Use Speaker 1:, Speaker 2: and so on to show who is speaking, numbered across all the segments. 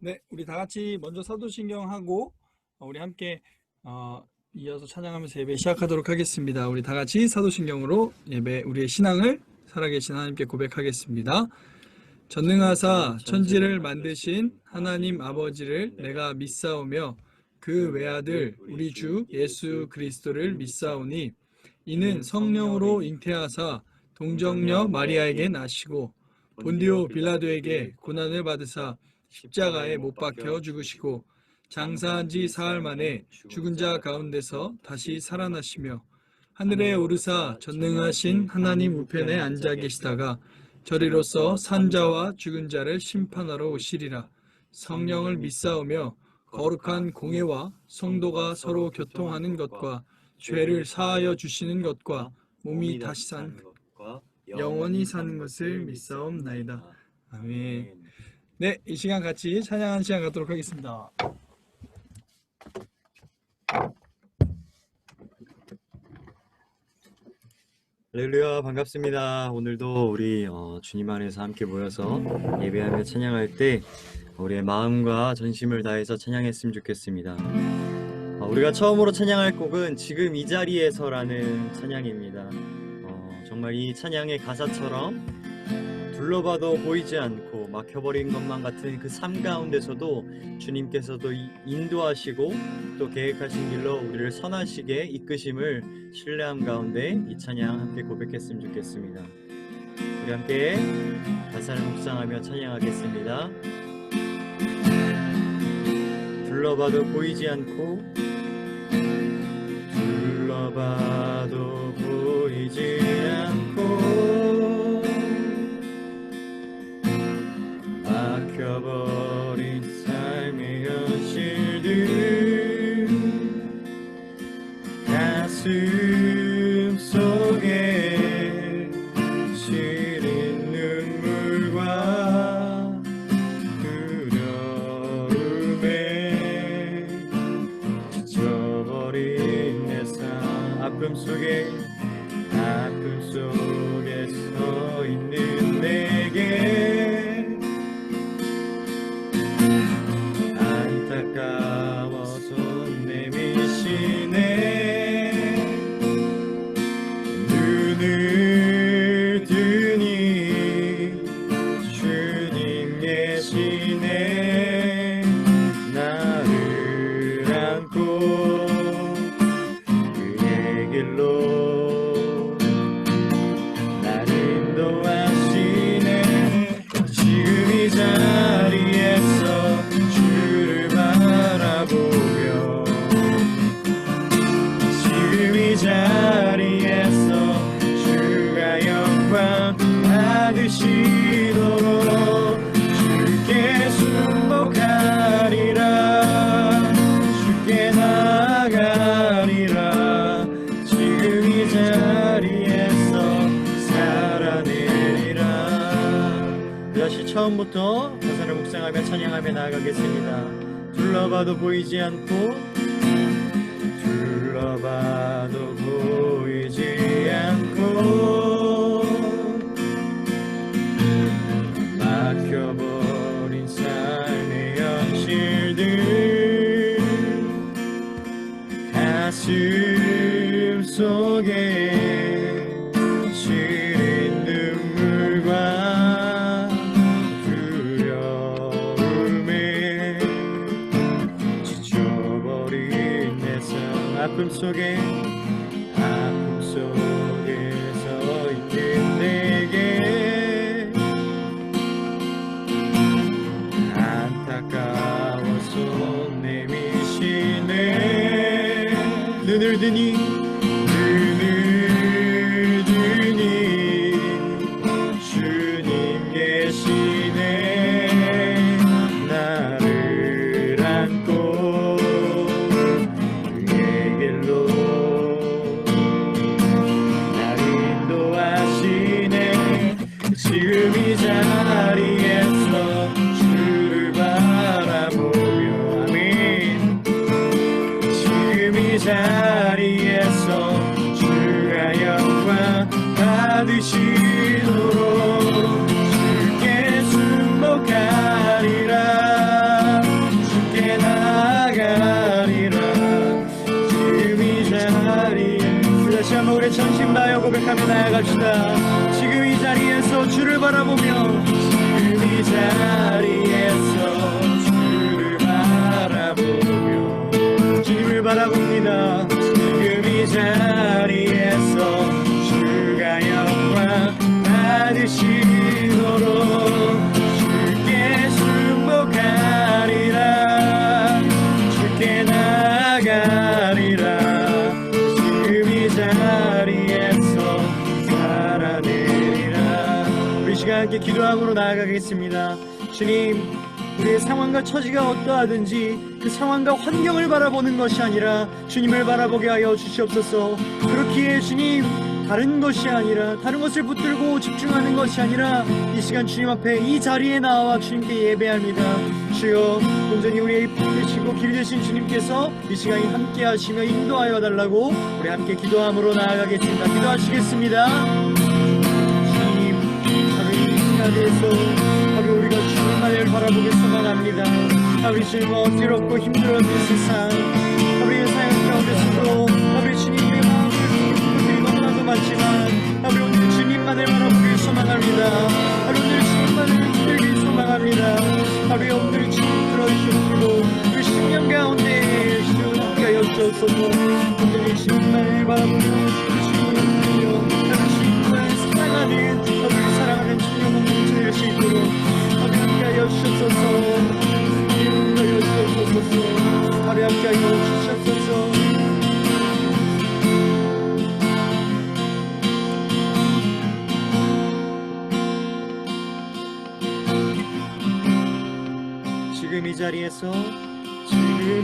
Speaker 1: 네, 우리 다 같이 먼저 사도신경 하고 우리 함께 이어서 찬양하면서 예배 시작하도록 하겠습니다. 우리 다 같이 사도신경으로 예배 우리의 신앙을 살아계신 하나님께 고백하겠습니다. 전능하사 천지를 만드신 하나님 아버지를 내가 믿사오며 그 외아들 우리 주 예수 그리스도를 믿사오니 이는 성령으로 잉태하사 동정녀 마리아에게 나시고 본디오 빌라도에게 고난을 받으사 십자가에 못 박혀 죽으시고 장사한 지 사흘 만에 죽은 자 가운데서 다시 살아나시며 하늘에 오르사 전능하신 하나님 우편에 앉아 계시다가 저리로서 산자와 죽은 자를 심판하러 오시리라. 성령을 믿사오며 거룩한 공회와 성도가 서로 교통하는 것과 죄를 사하여 주시는 것과 몸이 다시 산 것과 영원히 사는 것을 믿사옵나이다. 아멘. 네, 이 시간 같이 찬양하는 시간 갖도록 하겠습니다.
Speaker 2: 할렐루야, 반갑습니다. 오늘도 우리 주님 안에서 함께 모여서 예배하며 찬양할 때 우리의 마음과 전심을 다해서 찬양했으면 좋겠습니다. 우리가 처음으로 찬양할 곡은 지금 이 자리에서라는 찬양입니다. 정말 이 찬양의 가사처럼 둘러봐도 보이지 않고 막혀버린 것만 같은 그 삶 가운데서도 주님께서도 인도하시고 또 계획하신 길로 우리를 선하시게 이끄심을 신뢰함 가운데 이 찬양 함께 고백했으면 좋겠습니다. 우리 함께 가사를 묵상하며 찬양하겠습니다. 둘러봐도 보이지 않고 둘러봐도 보이지 않고 막혀버린 삶의 현실들 가슴 속에 시린 눈물과 두려움에 지쳐버린 내 삶 아픔 속에 서 있는 내게 안타까워서 내미시네 눈을 뜨니 주님 계시네 나를 안고 그의 길로 나를 인도하시네 지금 이 자리에서 주를 바라보며 지금 이 자리에서 주가 영광 받으시도록 주께 순복하리라 주께 나아가리라 지금 이 자리에서 살아내리라. 다시 처음부터 가사를 묵상하며 찬양하며 나아가겠습니다. 둘러봐도 보이지 않고 둘러봐도 보이지 않고 막혀버린 삶의 현실들 가슴 속에 시린 눈물과 두려움에 지쳐버린 내 삶 아픔 속에 서 있는 내게 안타까워서 내미시네 눈을 드니 주님 계시네 나를 안고 그의 길로 나를 인도하시네 지금 이 자리에서 주를 바라보며 아멘 지금 이 자리에서 주가 영광 받으시도록 주께 순복하리라 고백하며 나아갑시다. 지금 이 자리에서 주를 바라보며 지금 이 자리에서 주를 바라보며 주님을 바라봅니다. 지금 이 자리에서 주가 영광 받으시도록 주께 순복하리라. 주께 나아가리라. 지금 이 자리에서 살아내리라. 우리 시간 함께 기도함으로 나아가겠습니다. 주님, 우리의 상황과 처지가 어떠하든지 그 상황과 환경을 바라보는 것이 아니라 주님을 바라보게 하여 주시옵소서. 그렇기에 주님, 다른 것이 아니라 다른 것을 붙들고 집중하는 것이 아니라 이 시간 주님 앞에 이 자리에 나와 주님께 예배합니다. 주여, 온전히 우리의 입 되시고 길 되신 주님께서 이 시간에 함께 하시며 인도하여 달라고 우리 함께 기도함으로 나아가겠습니다. 기도하시겠습니다. 주님, 하루 이 시간에서 하루 우리가 주님만을 바라보게 소망합니다. 하루 주님 어지럽고 힘들어진 세상, 하루의 사연 가운데서도 하루 주님의 마음을 너무나도 많지만 하루 오늘 주님만을 바라보길 소망합니다. 하루 오늘 주님만을 붙들길 소망합니다. 하루 오늘 주님 들어주시고 그 신령 가운데 주님 함께하여 주옵소서. 오늘 주님만을 바라보며 주님을 붙들며 하루 주님만을 사랑하는 하루를 사랑하는 주님 몸을 될 수 있도록 하루 함께하여 주옵소서. 함께하여 주옵소서. 하루 함께하여 주옵소서. 지금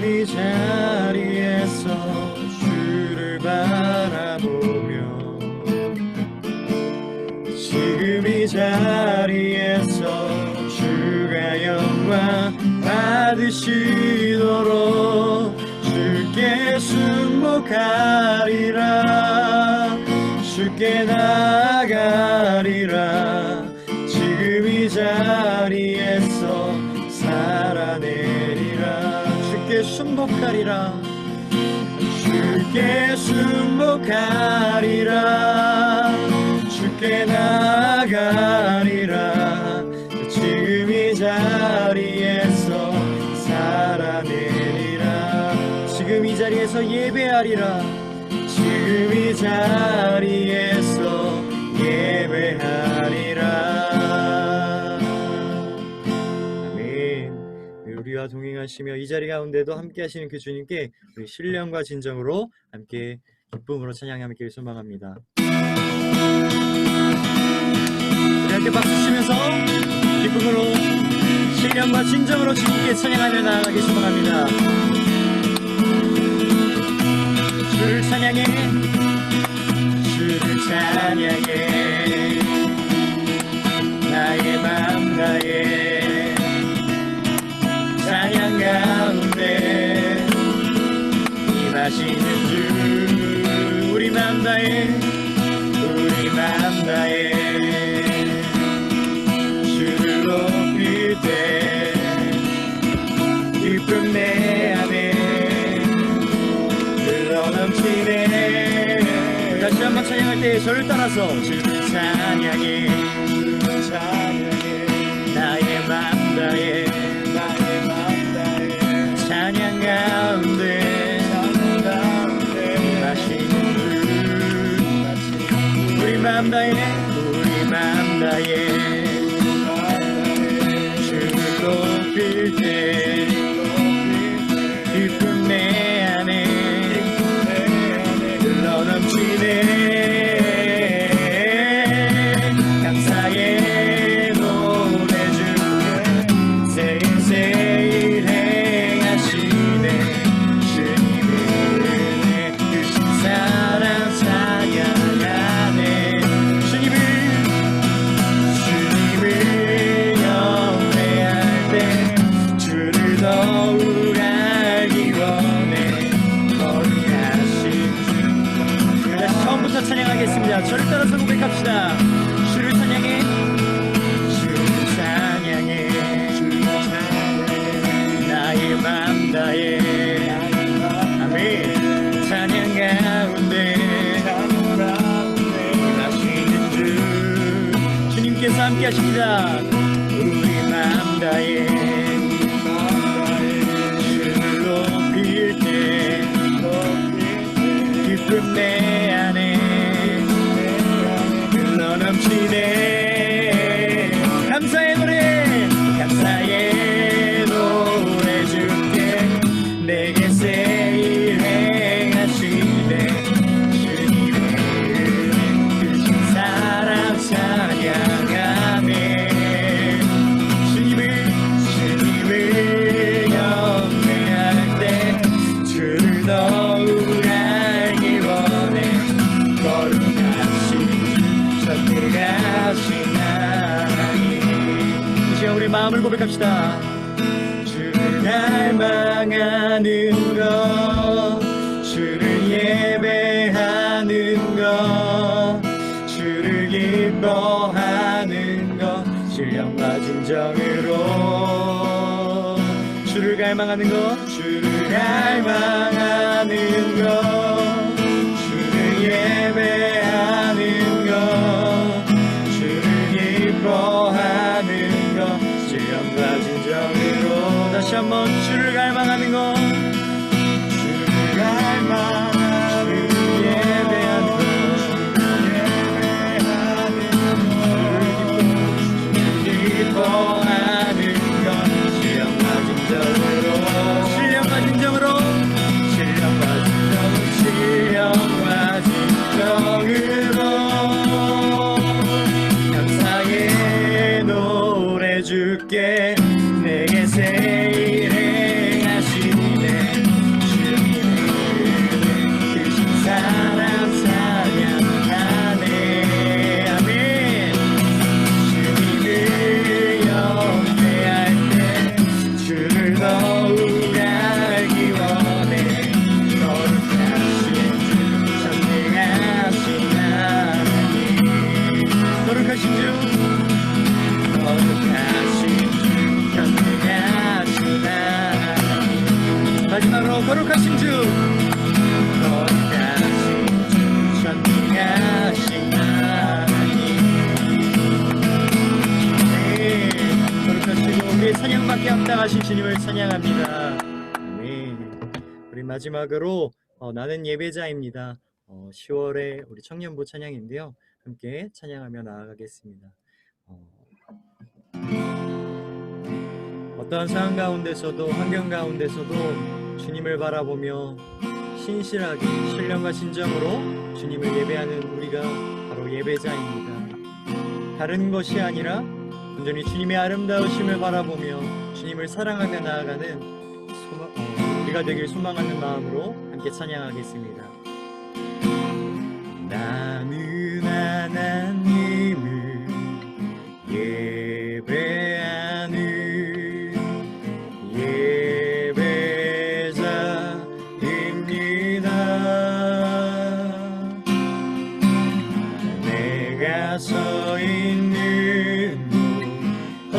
Speaker 2: 이 자리에서 주를 바라보며 지금 이 자리에서 주가 영광 받으시도록 주께 순복하리라. 주께 나아가리라. 지금 이 자리에서 살아내리라. 주께 순복하리라. 주께 순복하리라. 주께 나아가리라. 지금 이 자리에서 살아내리라. 지금 이 자리에서 예배하리라. 지금 이 자리에서 예배하리라. 우리와 동행하시며 이 자리 가운데도 함께 하시는 그 주님께 우리 신령과 진정으로 함께 기쁨으로 찬양함께 소망합니다. 우리 함께 박수 치면서 기쁨으로 신령과 진정으로 주님께 찬양하며 나아가기 소망합니다. 주를 찬양해, 주를 찬양해, 나의 맘 나의 찬양 가운데 임하시는 주, 우리 맘 다해, 우리 맘 다해 주를 높일 때 기쁨 내 안에 흘러넘치네. 다시 한번 찬양할 때 저를 따라서 주를 찬양해, 주를 찬양해, 나의 맘 다해 찬양 가운데 마시는 주, 우리 맘 다해, 우리 맘 다해 주를 높일 때 기쁨 내 안에 흘러넘치네. 감사의 노래 중에 세일세일 행하시네. 주님의 은혜 크신 사랑 찬양하네. 주님을 경배할 때 주를 더욱 알기 원해. 거룩하신 주. 다시 처음부터 찬양하겠습니다. 저를 따라서 고백합시다. 주를 찬양해, 주를 찬양해, 주를 찬양해, 나의 맘 다해. 아멘. 찬양 가운데 함께 하십니다. 우리 마음 다해 주를 높일 때 기쁨 내 안에 흘러 넘치네. 감사의 노래 감사의 노래 줄게. 내게 세일 행하시네. 주님의 크신 사랑 찬양하네. 주님을 경배할 때 주를 더욱 알기 원해. 거룩하신 선택하신 하나님. 이제 우리 마음을 고백합시다. 주를 갈망하는 것, 주를 예배하는 것, 주를 기뻐하는 것, 신령과 진정으로 주를 갈망하는 것, 주를 갈망하는 것, 주를 예배하는 것, 주를 기뻐하는 것, 신령과 진정으로. 다시 한번 주를 갈망하는 것, 주를 갈망하는 것, 예배하는 것, 주를 기뻐하는 것, 신령과 진정으로. 신령과 진정으로. 신령과 진정으로. 감사의 노래 줄게. 내게 세일 행하시네. 주님의 크신 사랑 찬양하네. 아멘. 주님을 영배할 때 주를 더욱 알기 원해. 거룩하신 주 선택하신 하나님. 거룩하신 주 마지막으로 거룩하신 주, 거룩하신 주, 선택하신 하나님. 네, 거룩하시고 우리의 찬양밖에 합당하신 주님을 찬양합니다. 네, 우리 마지막으로 나는 예배자입니다. 10월에 우리 청년부 찬양인데요. 함께 찬양하며 나아가겠습니다. 어떠한 상황 가운데서도 환경 가운데서도 주님을 바라보며 신실하게 신령과 진정으로 주님을 예배하는 우리가 바로 예배자입니다. 다른 것이 아니라 온전히 주님의 아름다우심을 바라보며 주님을 사랑하며 나아가는 우리가 되길 소망하는 마음으로 함께 찬양하겠습니다. 나는 하나님을 예배하는 서 있는 곳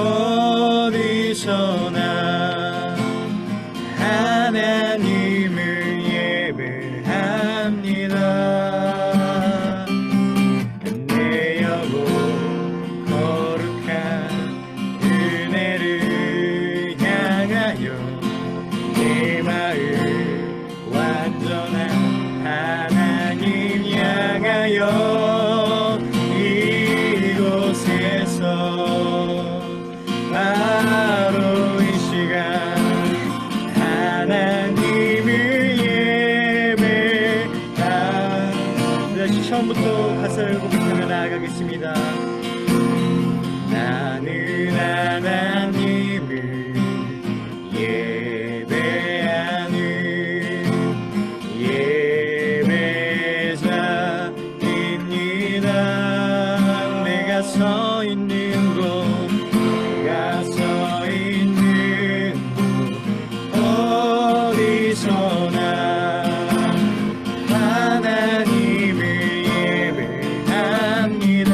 Speaker 2: 어디서나 하나님을 예배합니다. 내 영혼 거룩한 은혜를 향하여 내 마음 완전한 하나님 향하여 바로 이 시간 하나님을 예배하. 다시 처음부터 가사를 고백하며 나아가겠습니다. 나는 하나님을 예배하는 예배자입니다. 내가 서 있는 곳 하나님을 예배합니다.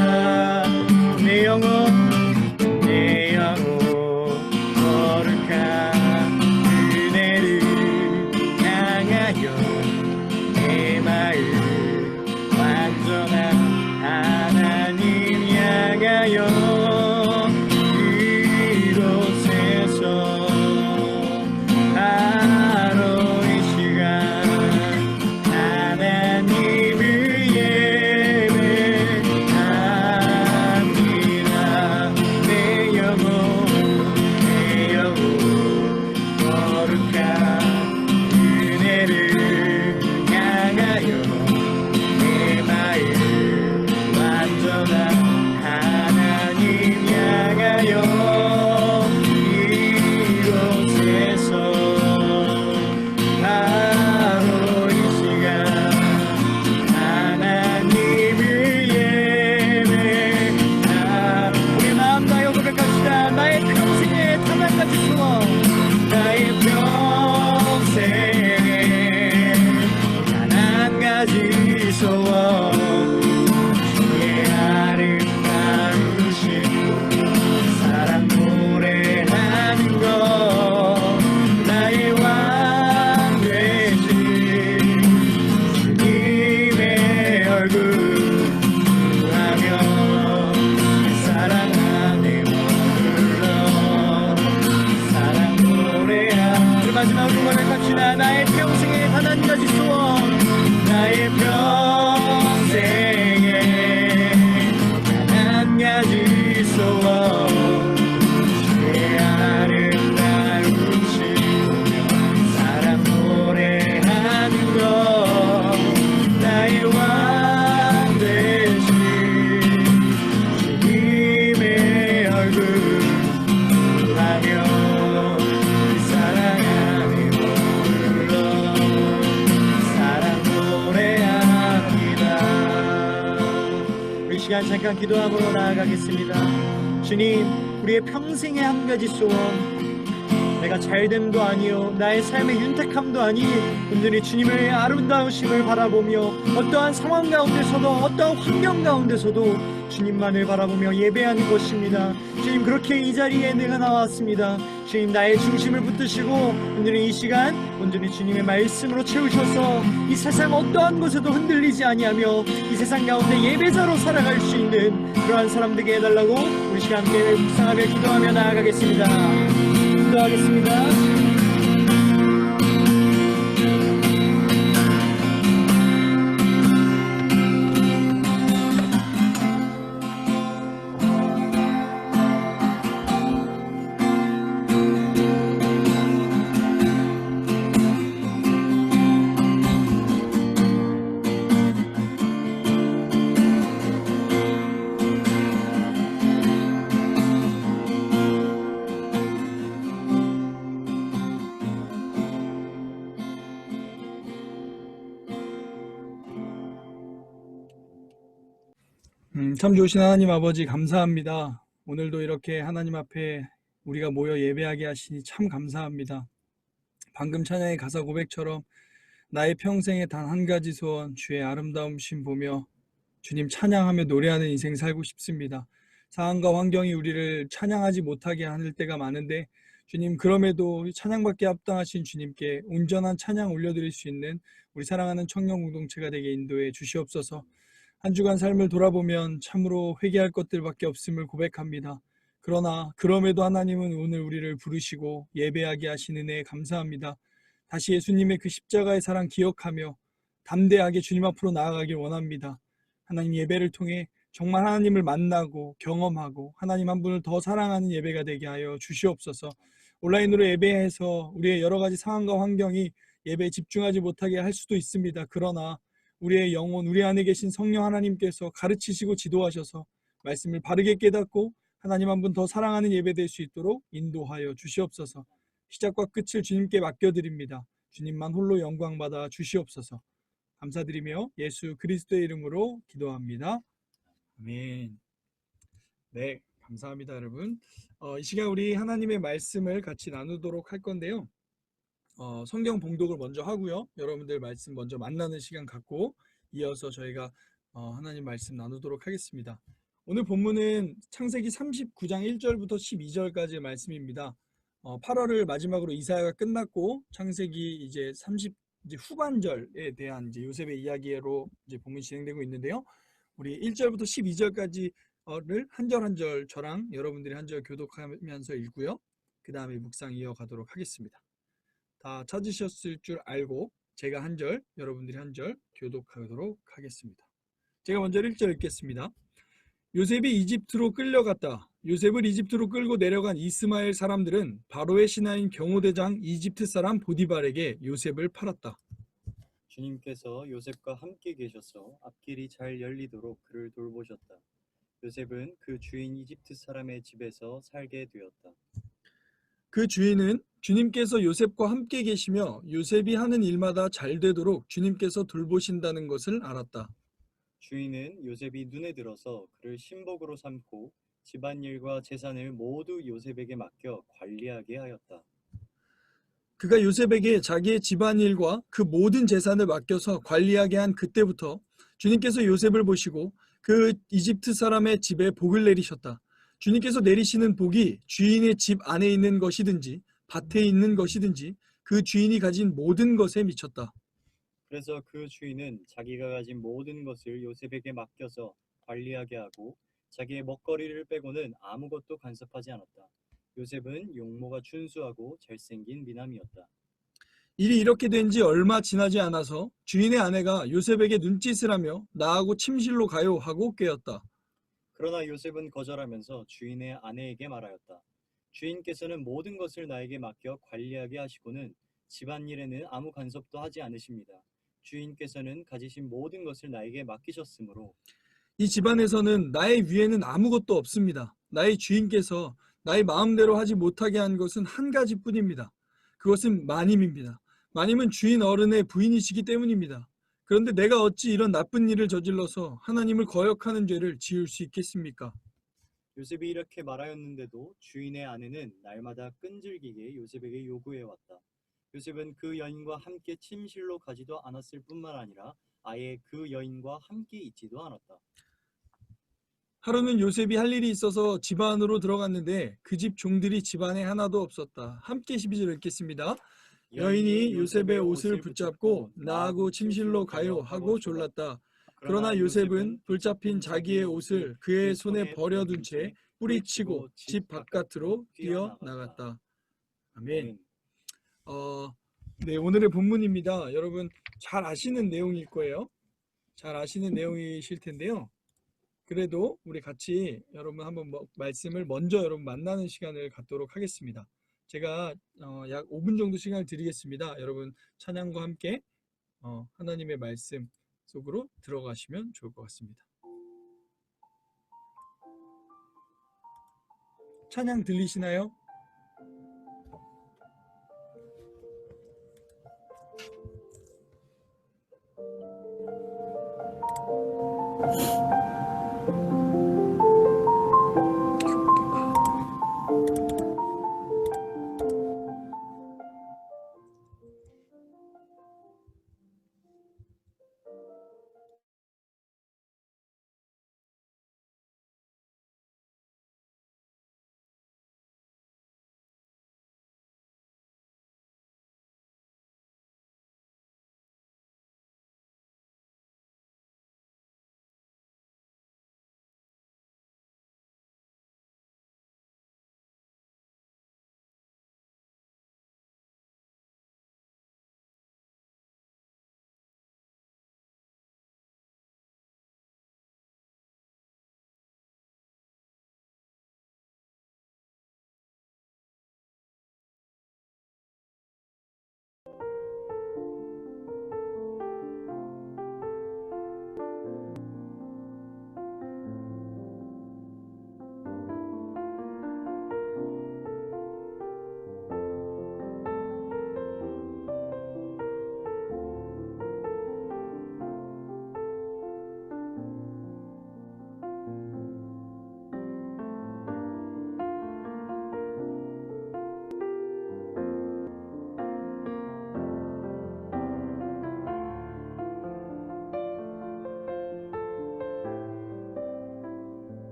Speaker 2: 마지막으로 고백합시다. 나의 평생에 단 한 가지 소원, 나의 평생에 단 한 가지 소원, 주의 아름다우신 보며 사랑 노래하는 것, 나의 왕 되신 주님의 얼굴 하며 사랑하며 불러 사랑 노래합니다. 우리 시간 잠깐 기도함으로 나아가겠습니다. 주님, 우리의 평생의 한 가지 소원, 내가 잘됨도 아니요 나의 삶의 윤택함도 아니 온전히 주님의 아름다우심을 바라보며 어떠한 상황 가운데서도 어떠한 환경 가운데서도 주님만을 바라보며 예배하는 것입니다. 주님, 그렇게 이 자리에 내가 나왔습니다. 주님, 나의 중심을 붙드시고 온전히 이 시간 온전히 주님의 말씀으로 채우셔서 이 세상 어떠한 곳에도 흔들리지 아니하며 이 세상 가운데 예배자로 살아갈 수 있는 그러한 사람 되게 해달라고 우리 시간 함께 묵상하며 기도하며 나아가겠습니다. 기도하겠습니다.
Speaker 1: 참 좋으신 하나님 아버지, 감사합니다. 오늘도 이렇게 하나님 앞에 우리가 모여 예배하게 하시니 참 감사합니다. 방금 찬양의 가사 고백처럼 나의 평생에 단 한 가지 소원, 주의 아름다움심 보며 주님 찬양하며 노래하는 인생 살고 싶습니다. 상황과 환경이 우리를 찬양하지 못하게 하는 때가 많은데 주님, 그럼에도 찬양받기에 합당하신 주님께 온전한 찬양 올려드릴 수 있는 우리 사랑하는 청년 공동체가 되게 인도해 주시옵소서. 한 주간 삶을 돌아보면 참으로 회개할 것들밖에 없음을 고백합니다. 그러나 그럼에도 하나님은 오늘 우리를 부르시고 예배하게 하신 은혜에 감사합니다. 다시 예수님의 그 십자가의 사랑 기억하며 담대하게 주님 앞으로 나아가길 원합니다. 하나님, 예배를 통해 정말 하나님을 만나고 경험하고 하나님 한 분을 더 사랑하는 예배가 되게 하여 주시옵소서. 온라인으로 예배해서 우리의 여러 가지 상황과 환경이 예배에 집중하지 못하게 할 수도 있습니다. 그러나 우리의 영혼, 우리 안에 계신 성령 하나님께서 가르치시고 지도하셔서 말씀을 바르게 깨닫고 하나님 한 분 더 사랑하는 예배 될 수 있도록 인도하여 주시옵소서. 시작과 끝을 주님께 맡겨드립니다. 주님만 홀로 영광 받아 주시옵소서. 감사드리며 예수 그리스도의 이름으로 기도합니다. 아멘. 네, 감사합니다, 여러분. 이 시간 우리 하나님의 말씀을 같이 나누도록 할 건데요. 성경 봉독을 먼저 하고요. 여러분들 말씀 먼저 만나는 시간 갖고 이어서 저희가 하나님 말씀 나누도록 하겠습니다. 오늘 본문은 창세기 39장 1절부터 12절까지의 말씀입니다. 8월을 마지막으로 이사야가 끝났고 창세기 이제 30 이제 후반절에 대한 이제 요셉의 이야기로 이제 본문이 진행되고 있는데요. 우리 1절부터 12절까지를 한 절 한 절 저랑 여러분들이 한 절 교독하면서 읽고요. 그 다음에 묵상 이어가도록 하겠습니다. 다 찾으셨을 줄 알고 제가 한 절, 여러분들이 한 절 교독하도록 하겠습니다. 제가 먼저 1절 읽겠습니다. 요셉이 이집트로 끌려갔다. 요셉을 이집트로 끌고 내려간 이스마엘 사람들은 바로의 신하인 경호대장 이집트 사람 보디발에게 요셉을 팔았다.
Speaker 2: 주님께서 요셉과 함께 계셔서 앞길이 잘 열리도록 그를 돌보셨다. 요셉은 그 주인 이집트 사람의 집에서 살게 되었다.
Speaker 1: 그 주인은 주님께서 요셉과 함께 계시며 요셉이 하는 일마다 잘 되도록 주님께서 돌보신다는 것을 알았다.
Speaker 2: 주인은 요셉이 눈에 들어서 그를 신복으로 삼고 집안일과 재산을 모두 요셉에게 맡겨 관리하게 하였다.
Speaker 1: 그가 요셉에게 자기의 집안일과 그 모든 재산을 맡겨서 관리하게 한 그때부터 주님께서 요셉을 보시고 그 이집트 사람의 집에 복을 내리셨다. 주님께서 내리시는 복이 주인의 집 안에 있는 것이든지 밭에 있는 것이든지 그 주인이 가진 모든 것에 미쳤다.
Speaker 2: 그래서 그 주인은 자기가 가진 모든 것을 요셉에게 맡겨서 관리하게 하고 자기의 먹거리를 빼고는 아무것도 간섭하지 않았다. 요셉은 용모가 준수하고 잘생긴 미남이었다.
Speaker 1: 일이 이렇게 된 지 얼마 지나지 않아서 주인의 아내가 요셉에게 눈짓을 하며 나하고 침실로 가요 하고 꾀었다.
Speaker 3: 그러나 요셉은 거절하면서 주인의 아내에게 말하였다. 주인께서는 모든 것을 나에게 맡겨 관리하게 하시고는 집안일에는 아무 간섭도 하지 않으십니다. 주인께서는 가지신 모든 것을 나에게 맡기셨으므로
Speaker 1: 이 집안에서는 나의 위에는 아무것도 없습니다. 나의 주인께서 나의 마음대로 하지 못하게 한 것은 한 가지뿐입니다. 그것은 마님입니다. 마님은 주인 어른의 부인이시기 때문입니다. 그런데 내가 어찌 이런 나쁜 일을 저질러서 하나님을 거역하는 죄를 지을 수 있겠습니까?
Speaker 3: 요셉이 이렇게 말하였는데도 주인의 아내는 날마다 끈질기게 요셉에게 요구해 왔다. 요셉은 그 여인과 함께 침실로 가지도 않았을 뿐만 아니라 아예 그 여인과 함께 있지도 않았다.
Speaker 1: 하루는 요셉이 할 일이 있어서 집 안으로 들어갔는데 그 집 종들이 집 안에 하나도 없었다. 함께 12절 읽겠습니다. 여인이 요셉의 옷을 붙잡고 나하고 침실로 가요 하고 졸랐다. 그러나 요셉은 붙잡힌 자기의 옷을 그의 손에 버려둔 채 뿌리치고 집 바깥으로 뛰어나갔다. 아멘. 네, 오늘의 본문입니다. 여러분 잘 아시는 내용일 거예요. 잘 아시는 내용이실 텐데요. 그래도 우리 같이 여러분 한번 말씀을 먼저 여러분 만나는 시간을 갖도록 하겠습니다. 제가 약 5분 정도 시간을 드리겠습니다. 여러분 찬양과 함께 하나님의 말씀 속으로 들어가시면 좋을 것 같습니다. 찬양 들리시나요?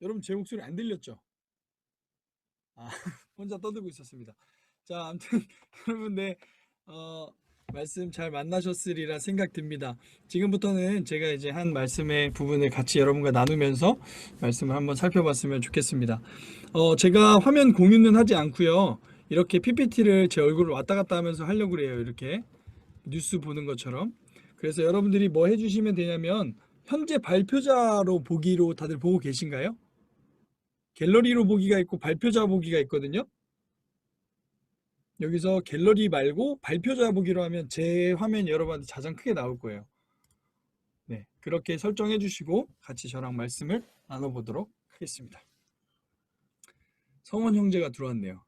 Speaker 1: 여러분 제 목소리 안 들렸죠? 아, 혼자 떠들고 있었습니다. 자, 아무튼 여러분 네, 말씀 잘 만나셨으리라 생각됩니다. 지금부터는 제가 이제 한 말씀의 부분을 같이 여러분과 나누면서 말씀을 한번 살펴봤으면 좋겠습니다. 제가 화면 공유는 하지 않고요. 이렇게 PPT를 제 얼굴을 왔다 갔다 하면서 하려고 그래요. 이렇게 뉴스 보는 것처럼. 그래서 여러분들이 뭐 해주시면 되냐면 현재 발표자로 보기로 다들 보고 계신가요? 갤러리로 보기가 있고 발표자 보기가 있거든요. 여기서 갤러리 말고 발표자 보기로 하면 제 화면이 여러분한테 가장 크게 나올 거예요. 네, 그렇게 설정해 주시고 같이 저랑 말씀을 나눠보도록 하겠습니다. 성원 형제가 들어왔네요.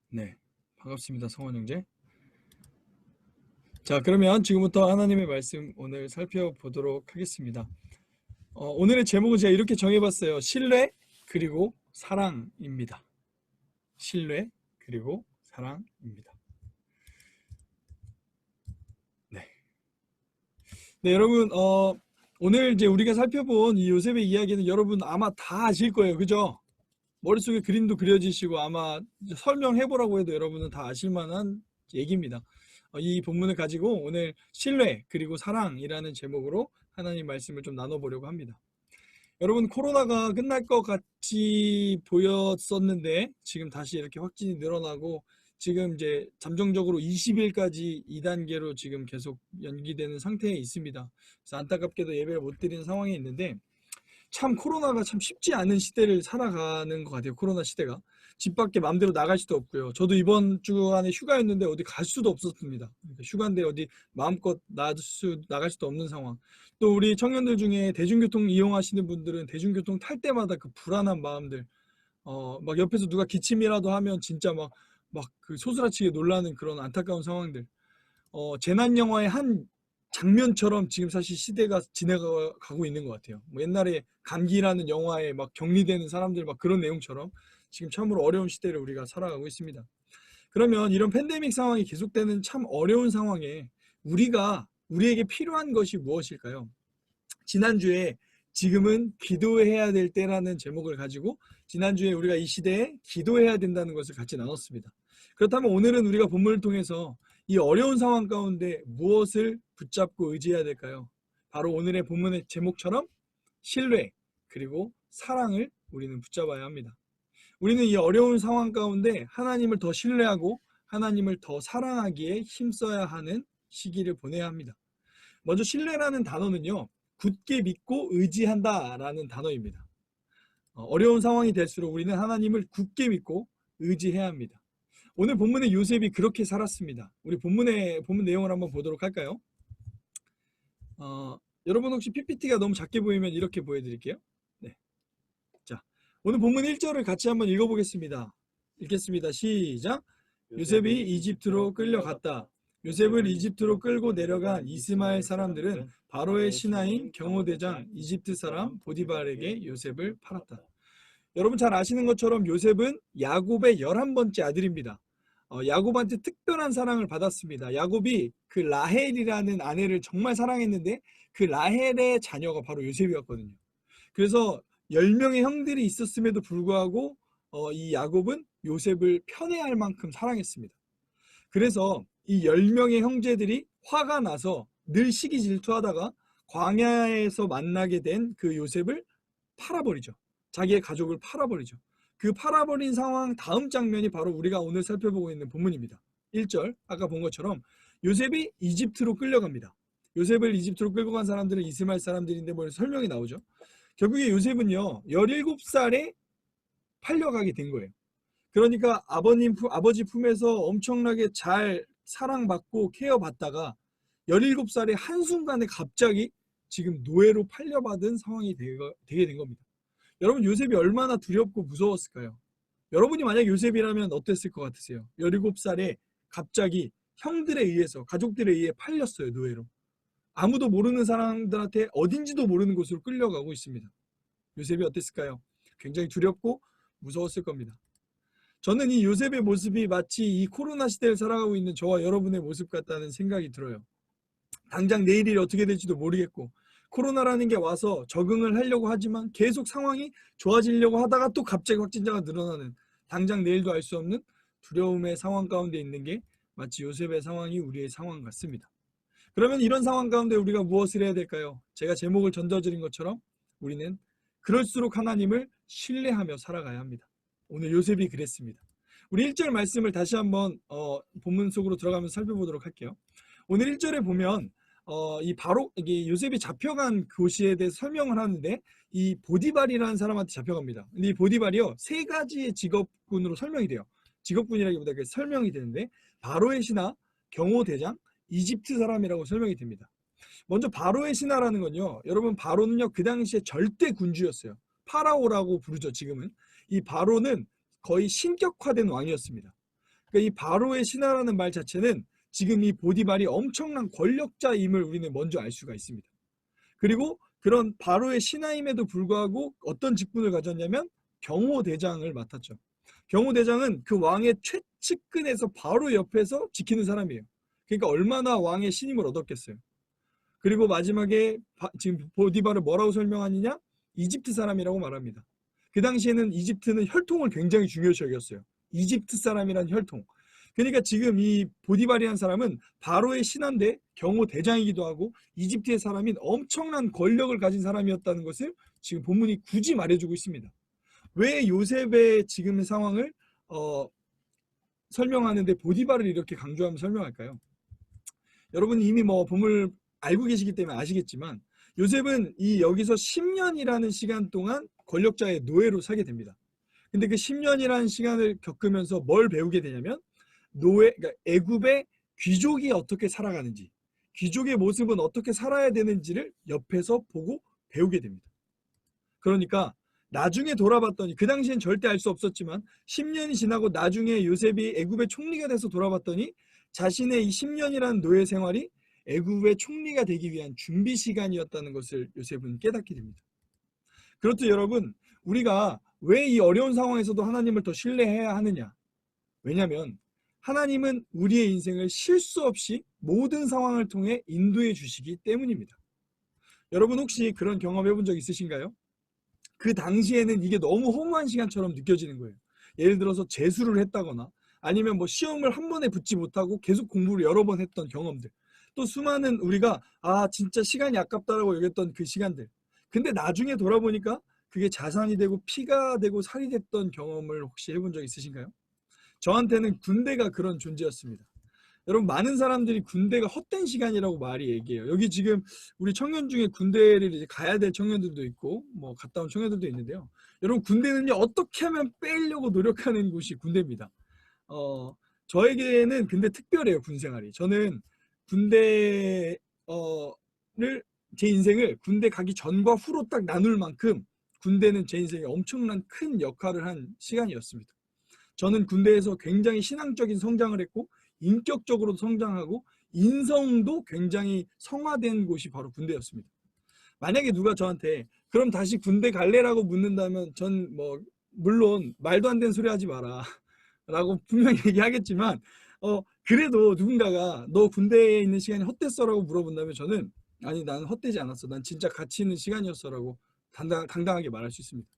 Speaker 1: 네, 반갑습니다. 성원 형제. 자, 그러면 지금부터 하나님의 말씀 오늘 살펴보도록 하겠습니다. 오늘의 제목은 제가 이렇게 정해봤어요. 신뢰 그리고 사랑입니다. 신뢰 그리고 사랑입니다. 네. 네, 여러분, 오늘 이제 우리가 살펴본 이 요셉의 이야기는 여러분 아마 다 아실 거예요. 그죠? 머릿속에 그림도 그려지시고 아마 설명해보라고 해도 여러분은 다 아실 만한 얘기입니다. 이 본문을 가지고 오늘 신뢰 그리고 사랑이라는 제목으로 하나님 말씀을 좀 나눠보려고 합니다. 여러분 코로나가 끝날 것 같이 보였었는데 지금 다시 이렇게 확진이 늘어나고 지금 이제 잠정적으로 20일까지 2단계로 지금 계속 연기되는 상태에 있습니다. 그래서 안타깝게도 예배를 못 드리는 상황에 있는데 참 코로나가 참 쉽지 않은 시대를 살아가는 것 같아요. 코로나 시대가. 집 밖에 마음대로 나갈 수도 없고요. 저도 이번 주간에 휴가였는데 어디 갈 수도 없었습니다. 그러니까 휴가인데 어디 마음껏 나갈 수도 없는 상황. 또 우리 청년들 중에 대중교통 이용하시는 분들은 대중교통 탈 때마다 그 불안한 마음들, 막 옆에서 누가 기침이라도 하면 진짜 막 그 소스라치게 놀라는 그런 안타까운 상황들. 재난 영화의 한 장면처럼 지금 사실 시대가 지나가고 있는 것 같아요. 뭐 옛날에 감기라는 영화에 막 격리되는 사람들 막 그런 내용처럼 지금 참으로 어려운 시대를 우리가 살아가고 있습니다. 그러면 이런 팬데믹 상황이 계속되는 참 어려운 상황에 우리에게 필요한 것이 무엇일까요? 지난주에 지금은 기도해야 될 때라는 제목을 가지고 지난주에 우리가 이 시대에 기도해야 된다는 것을 같이 나눴습니다. 그렇다면 오늘은 우리가 본문을 통해서 이 어려운 상황 가운데 무엇을 붙잡고 의지해야 될까요? 바로 오늘의 본문의 제목처럼 신뢰 그리고 사랑을 우리는 붙잡아야 합니다. 우리는 이 어려운 상황 가운데 하나님을 더 신뢰하고 하나님을 더 사랑하기에 힘써야 하는 시기를 보내야 합니다. 먼저 신뢰라는 단어는요. 굳게 믿고 의지한다라는 단어입니다. 어려운 상황이 될수록 우리는 하나님을 굳게 믿고 의지해야 합니다. 오늘 본문의 요셉이 그렇게 살았습니다. 우리 본문 내용을 한번 보도록 할까요? 여러분 혹시 PPT가 너무 작게 보이면 이렇게 보여드릴게요. 네. 자, 오늘 본문 1절을 같이 한번 읽어보겠습니다. 읽겠습니다. 시작. 요셉이 이집트로 끌려갔다. 요셉을 이집트로 끌고 내려간 이스마엘 사람들은 바로의 신하인 경호대장 이집트 사람 보디발에게 요셉을 팔았다. 여러분 잘 아시는 것처럼 요셉은 야곱의 11번째 아들입니다. 야곱한테 특별한 사랑을 받았습니다. 야곱이 그 라헬이라는 아내를 정말 사랑했는데 그 라헬의 자녀가 바로 요셉이었거든요. 그래서 10명의 형들이 있었음에도 불구하고 이 야곱은 요셉을 편애할 만큼 사랑했습니다. 그래서 이 10명의 형제들이 화가 나서 늘 시기 질투하다가 광야에서 만나게 된 그 요셉을 팔아버리죠. 자기의 가족을 팔아버리죠. 그 팔아버린 상황 다음 장면이 바로 우리가 오늘 살펴보고 있는 본문입니다. 1절 아까 본 것처럼 요셉이 이집트로 끌려갑니다. 요셉을 이집트로 끌고 간 사람들은 이스마엘 사람들인데 뭐 설명이 나오죠. 결국에 요셉은요 17살에 팔려가게 된 거예요. 그러니까 아버지 품에서 엄청나게 잘 사랑받고 케어받다가 17살의 한순간에 갑자기 지금 노예로 팔려받은 상황이 되게 된 겁니다. 여러분 요셉이 얼마나 두렵고 무서웠을까요? 여러분이 만약 요셉이라면 어땠을 것 같으세요? 17살에 갑자기 형들에 의해서 가족들에 의해 팔렸어요. 노예로. 아무도 모르는 사람들한테 어딘지도 모르는 곳으로 끌려가고 있습니다. 요셉이 어땠을까요? 굉장히 두렵고 무서웠을 겁니다. 저는 이 요셉의 모습이 마치 이 코로나 시대를 살아가고 있는 저와 여러분의 모습 같다는 생각이 들어요. 당장 내일이 어떻게 될지도 모르겠고 코로나라는 게 와서 적응을 하려고 하지만 계속 상황이 좋아지려고 하다가 또 갑자기 확진자가 늘어나는, 당장 내일도 알 수 없는 두려움의 상황 가운데 있는 게 마치 요셉의 상황이 우리의 상황 같습니다. 그러면 이런 상황 가운데 우리가 무엇을 해야 될까요? 제가 제목을 던져드린 것처럼 우리는 그럴수록 하나님을 신뢰하며 살아가야 합니다. 오늘 요셉이 그랬습니다. 우리 1절 말씀을 다시 한번 본문 속으로 들어가면서 살펴보도록 할게요. 오늘 1절에 보면 이 바로 이게 요셉이 잡혀간 곳에 대해서 설명을 하는데, 이 보디발이라는 사람한테 잡혀갑니다. 근데 이 보디발이요, 세 가지의 직업군으로 설명이 돼요. 직업군이라기보다 설명이 되는데, 바로의 신하, 경호대장, 이집트 사람이라고 설명이 됩니다. 먼저 바로의 신하라는 건요, 여러분 바로는요 그 당시에 절대 군주였어요. 파라오라고 부르죠. 지금은 이 바로는 거의 신격화된 왕이었습니다. 그러니까 이 바로의 신하라는 말 자체는 지금 이 보디발이 엄청난 권력자임을 우리는 먼저 알 수가 있습니다. 그리고 그런 바로의 신하임에도 불구하고 어떤 직분을 가졌냐면 경호대장을 맡았죠. 경호대장은 그 왕의 최측근에서 바로 옆에서 지키는 사람이에요. 그러니까 얼마나 왕의 신임을 얻었겠어요. 그리고 마지막에 지금 보디발을 뭐라고 설명하느냐? 이집트 사람이라고 말합니다. 그 당시에는 이집트는 혈통을 굉장히 중요시 여겼어요. 이집트 사람이란 혈통. 그러니까 지금 이 보디발이라는 사람은 바로의 신하인데 경호대장이기도 하고 이집트의 사람인 엄청난 권력을 가진 사람이었다는 것을 지금 본문이 굳이 말해주고 있습니다. 왜 요셉의 지금의 상황을 설명하는데 보디발을 이렇게 강조하면 설명할까요? 여러분이 이미 본문을 알고 계시기 때문에 아시겠지만, 요셉은 이 여기서 10년이라는 시간 동안 권력자의 노예로 살게 됩니다. 근데 그 10년이라는 시간을 겪으면서 뭘 배우게 되냐면, 그러니까 애굽의 귀족이 어떻게 살아가는지, 귀족의 모습은 어떻게 살아야 되는지를 옆에서 보고 배우게 됩니다. 그러니까 나중에 돌아봤더니, 그 당시엔 절대 알 수 없었지만 10년이 지나고 나중에 요셉이 애굽의 총리가 돼서 돌아봤더니 자신의 이 10년이라는 노예 생활이 애굽의 총리가 되기 위한 준비 시간이었다는 것을 요셉은 깨닫게 됩니다. 그렇듯 여러분, 우리가 왜 이 어려운 상황에서도 하나님을 더 신뢰해야 하느냐? 왜냐하면 하나님은 우리의 인생을 실수 없이 모든 상황을 통해 인도해 주시기 때문입니다. 여러분 혹시 그런 경험 해본 적 있으신가요? 그 당시에는 이게 너무 허무한 시간처럼 느껴지는 거예요. 예를 들어서 재수를 했다거나 아니면 시험을 한 번에 붙지 못하고 계속 공부를 여러 번 했던 경험들, 또 수많은 우리가 진짜 시간이 아깝다라고 여겼던 그 시간들, 근데 나중에 돌아보니까 그게 자산이 되고 피가 되고 살이 됐던 경험을 혹시 해본 적 있으신가요? 저한테는 군대가 그런 존재였습니다. 여러분, 많은 사람들이 군대가 헛된 시간이라고 말이 얘기해요. 여기 지금 우리 청년 중에 군대를 이제 가야 될 청년들도 있고 갔다 온 청년들도 있는데요. 여러분, 군대는요 어떻게 하면 빼려고 노력하는 곳이 군대입니다. 저에게는 근데 특별해요, 군 생활이. 저는 군대를 제 인생을 군대 가기 전과 후로 딱 나눌 만큼 군대는 제 인생에 엄청난 큰 역할을 한 시간이었습니다. 저는 군대에서 굉장히 신앙적인 성장을 했고 인격적으로 성장하고 인성도 굉장히 성화된 곳이 바로 군대였습니다. 만약에 누가 저한테 그럼 다시 군대 갈래라고 묻는다면 전 물론 말도 안 되는 소리 하지 마라 라고 분명히 얘기하겠지만, 그래도 누군가가 너 군대에 있는 시간이 헛됐어 라고 물어본다면 저는 아니, 나는 헛되지 않았어, 난 진짜 가치 있는 시간이었어 라고 당당하게 말할 수 있습니다.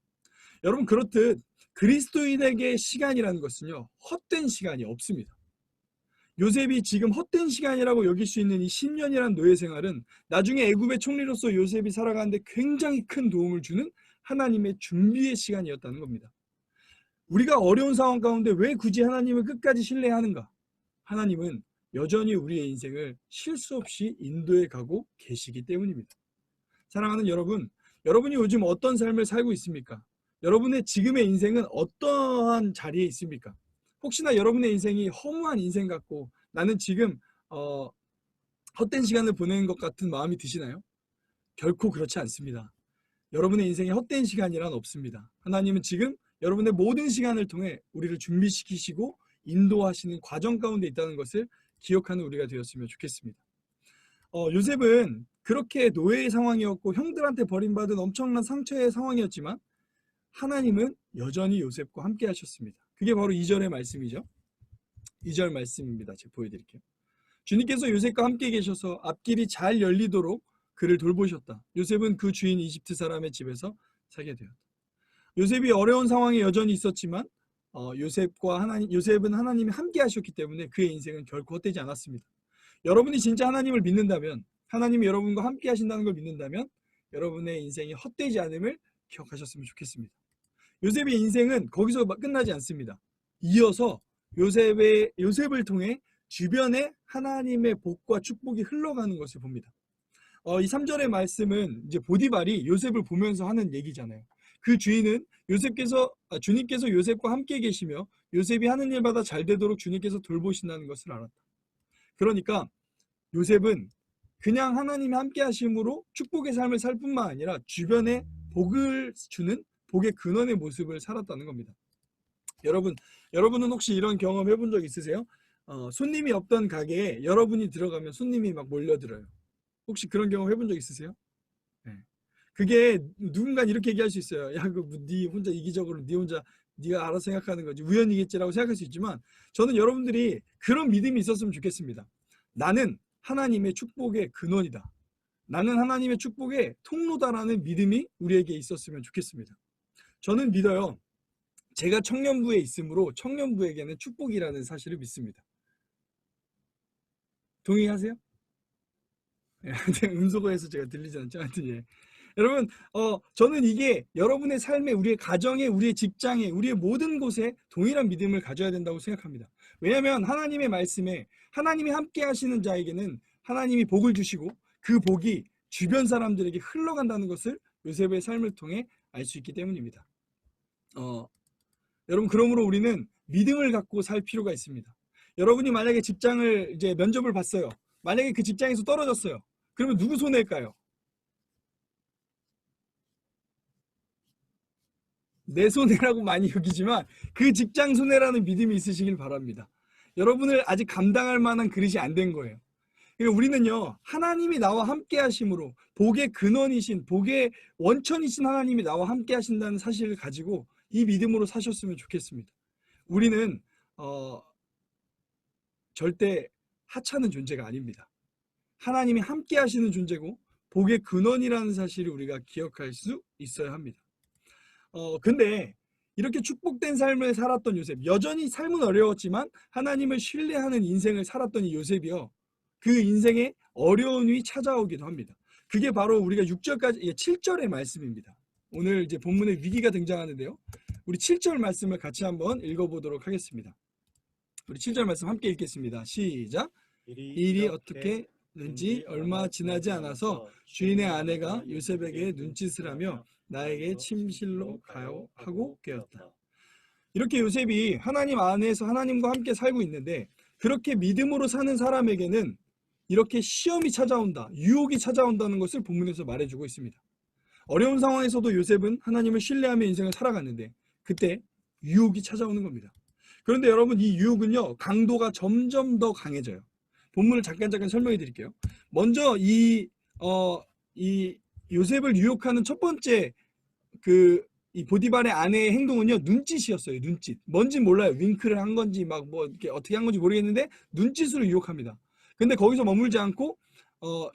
Speaker 1: 여러분, 그렇듯 그리스도인에게 시간이라는 것은요 헛된 시간이 없습니다. 요셉이 지금 헛된 시간이라고 여길 수 있는 이 10년이라는 노예 생활은 나중에 애굽의 총리로서 요셉이 살아가는데 굉장히 큰 도움을 주는 하나님의 준비의 시간이었다는 겁니다. 우리가 어려운 상황 가운데 왜 굳이 하나님을 끝까지 신뢰하는가? 하나님은 여전히 우리의 인생을 실수 없이 인도해 가고 계시기 때문입니다. 사랑하는 여러분, 여러분이 요즘 어떤 삶을 살고 있습니까? 여러분의 지금의 인생은 어떠한 자리에 있습니까? 혹시나 여러분의 인생이 허무한 인생 같고 나는 지금 헛된 시간을 보내는 것 같은 마음이 드시나요? 결코 그렇지 않습니다. 여러분의 인생에 헛된 시간이란 없습니다. 하나님은 지금 여러분의 모든 시간을 통해 우리를 준비시키시고 인도하시는 과정 가운데 있다는 것을 기억하는 우리가 되었으면 좋겠습니다. 요셉은 그렇게 노예의 상황이었고 형들한테 버림받은 엄청난 상처의 상황이었지만 하나님은 여전히 요셉과 함께 하셨습니다. 그게 바로 2절의 말씀이죠. 2절 말씀입니다. 제가 보여드릴게요. 주님께서 요셉과 함께 계셔서 앞길이 잘 열리도록 그를 돌보셨다. 요셉은 그 주인 이집트 사람의 집에서 살게 되었다. 요셉이 어려운 상황에 여전히 있었지만 요셉은 하나님이 함께 하셨기 때문에 그의 인생은 결코 헛되지 않았습니다. 여러분이 진짜 하나님을 믿는다면, 하나님이 여러분과 함께 하신다는 걸 믿는다면 여러분의 인생이 헛되지 않음을 기억하셨으면 좋겠습니다. 요셉의 인생은 거기서 끝나지 않습니다. 이어서 요셉을 통해 주변에 하나님의 복과 축복이 흘러가는 것을 봅니다. 이 3절의 말씀은 이제 보디발이 요셉을 보면서 하는 얘기잖아요. 그 주인은 주님께서 요셉과 함께 계시며 요셉이 하는 일마다 잘 되도록 주님께서 돌보신다는 것을 알았다. 그러니까 요셉은 그냥 하나님이 함께 하심으로 축복의 삶을 살 뿐만 아니라 주변에 복을 주는 복의 근원의 모습을 살았다는 겁니다. 여러분은 혹시 이런 경험 해본 적 있으세요? 손님이 없던 가게에 여러분이 들어가면 손님이 막 몰려들어요. 혹시 그런 경험 해본 적 있으세요? 네. 그게 누군가 이렇게 얘기할 수 있어요. 야, 네 혼자 이기적으로 네가 알아서 생각하는 거지 우연이겠지라고 생각할 수 있지만, 저는 여러분들이 그런 믿음이 있었으면 좋겠습니다. 나는 하나님의 축복의 근원이다. 나는 하나님의 축복의 통로다라는 믿음이 우리에게 있었으면 좋겠습니다. 저는 믿어요. 제가 청년부에 있으므로 청년부에게는 축복이라는 사실을 믿습니다. 동의하세요? 음소거해서 제가 들리지 않죠? 예. 여러분, 저는 이게 여러분의 삶에, 우리의 가정에, 우리의 직장에, 우리의 모든 곳에 동일한 믿음을 가져야 된다고 생각합니다. 왜냐하면 하나님의 말씀에 하나님이 함께 하시는 자에게는 하나님이 복을 주시고 그 복이 주변 사람들에게 흘러간다는 것을 요셉의 삶을 통해 알 수 있기 때문입니다. 여러분, 그러므로 우리는 믿음을 갖고 살 필요가 있습니다. 여러분이 만약에 직장을 이제 면접을 봤어요. 만약에 그 직장에서 떨어졌어요. 그러면 누구 손해일까요? 내 손해라고 많이 여기지만 그 직장 손해라는 믿음이 있으시길 바랍니다. 여러분을 아직 감당할 만한 그릇이 안 된 거예요. 그러니까 우리는요, 하나님이 나와 함께 하심으로 복의 근원이신, 복의 원천이신 하나님이 나와 함께 하신다는 사실을 가지고 이 믿음으로 사셨으면 좋겠습니다. 우리는 절대 하찮은 존재가 아닙니다. 하나님이 함께 하시는 존재고 복의 근원이라는 사실을 우리가 기억할 수 있어야 합니다. 근데 이렇게 축복된 삶을 살았던 요셉, 여전히 삶은 어려웠지만 하나님을 신뢰하는 인생을 살았던 이 요셉이요, 그 인생에 어려움이 찾아오기도 합니다. 그게 바로 우리가 7절의 말씀입니다. 오늘 이제 본문에 위기가 등장하는데요, 우리 7절 말씀을 같이 한번 읽어보도록 하겠습니다. 우리 7절 말씀 함께 읽겠습니다. 시작. 일이 어떻게 된지 얼마 지나지 않아서 주인의 아내가 요셉에게 눈짓을 하며 나에게 침실로 가요 하고 깨었다. 이렇게 요셉이 하나님 안에서 하나님과 함께 살고 있는데, 그렇게 믿음으로 사는 사람에게는 이렇게 시험이 찾아온다, 유혹이 찾아온다는 것을 본문에서 말해주고 있습니다. 어려운 상황에서도 요셉은 하나님을 신뢰하며 인생을 살아갔는데 그때 유혹이 찾아오는 겁니다. 그런데 여러분, 이 유혹은요, 강도가 점점 더 강해져요. 본문을 잠깐 설명해 드릴게요. 먼저 이 요셉을 유혹하는 첫 번째 이 보디발의 아내의 행동은요, 눈짓이었어요. 눈짓. 뭔지 몰라요. 윙크를 한 건지 이렇게 어떻게 한 건지 모르겠는데 눈짓으로 유혹합니다. 근데 거기서 머물지 않고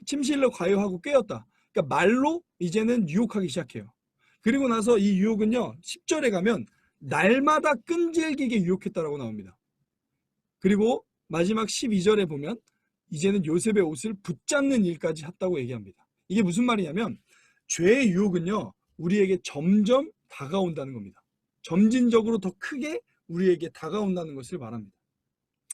Speaker 1: 침실로 가요 하고 깨었다. 그러니까 말로 이제는 유혹하기 시작해요. 그리고 나서 이 유혹은요, 10절에 가면 날마다 끈질기게 유혹했다라고 나옵니다. 그리고 마지막 12절에 보면 이제는 요셉의 옷을 붙잡는 일까지 했다고 얘기합니다. 이게 무슨 말이냐면, 죄의 유혹은요, 우리에게 점점 다가온다는 겁니다. 점진적으로 더 크게 우리에게 다가온다는 것을 말합니다.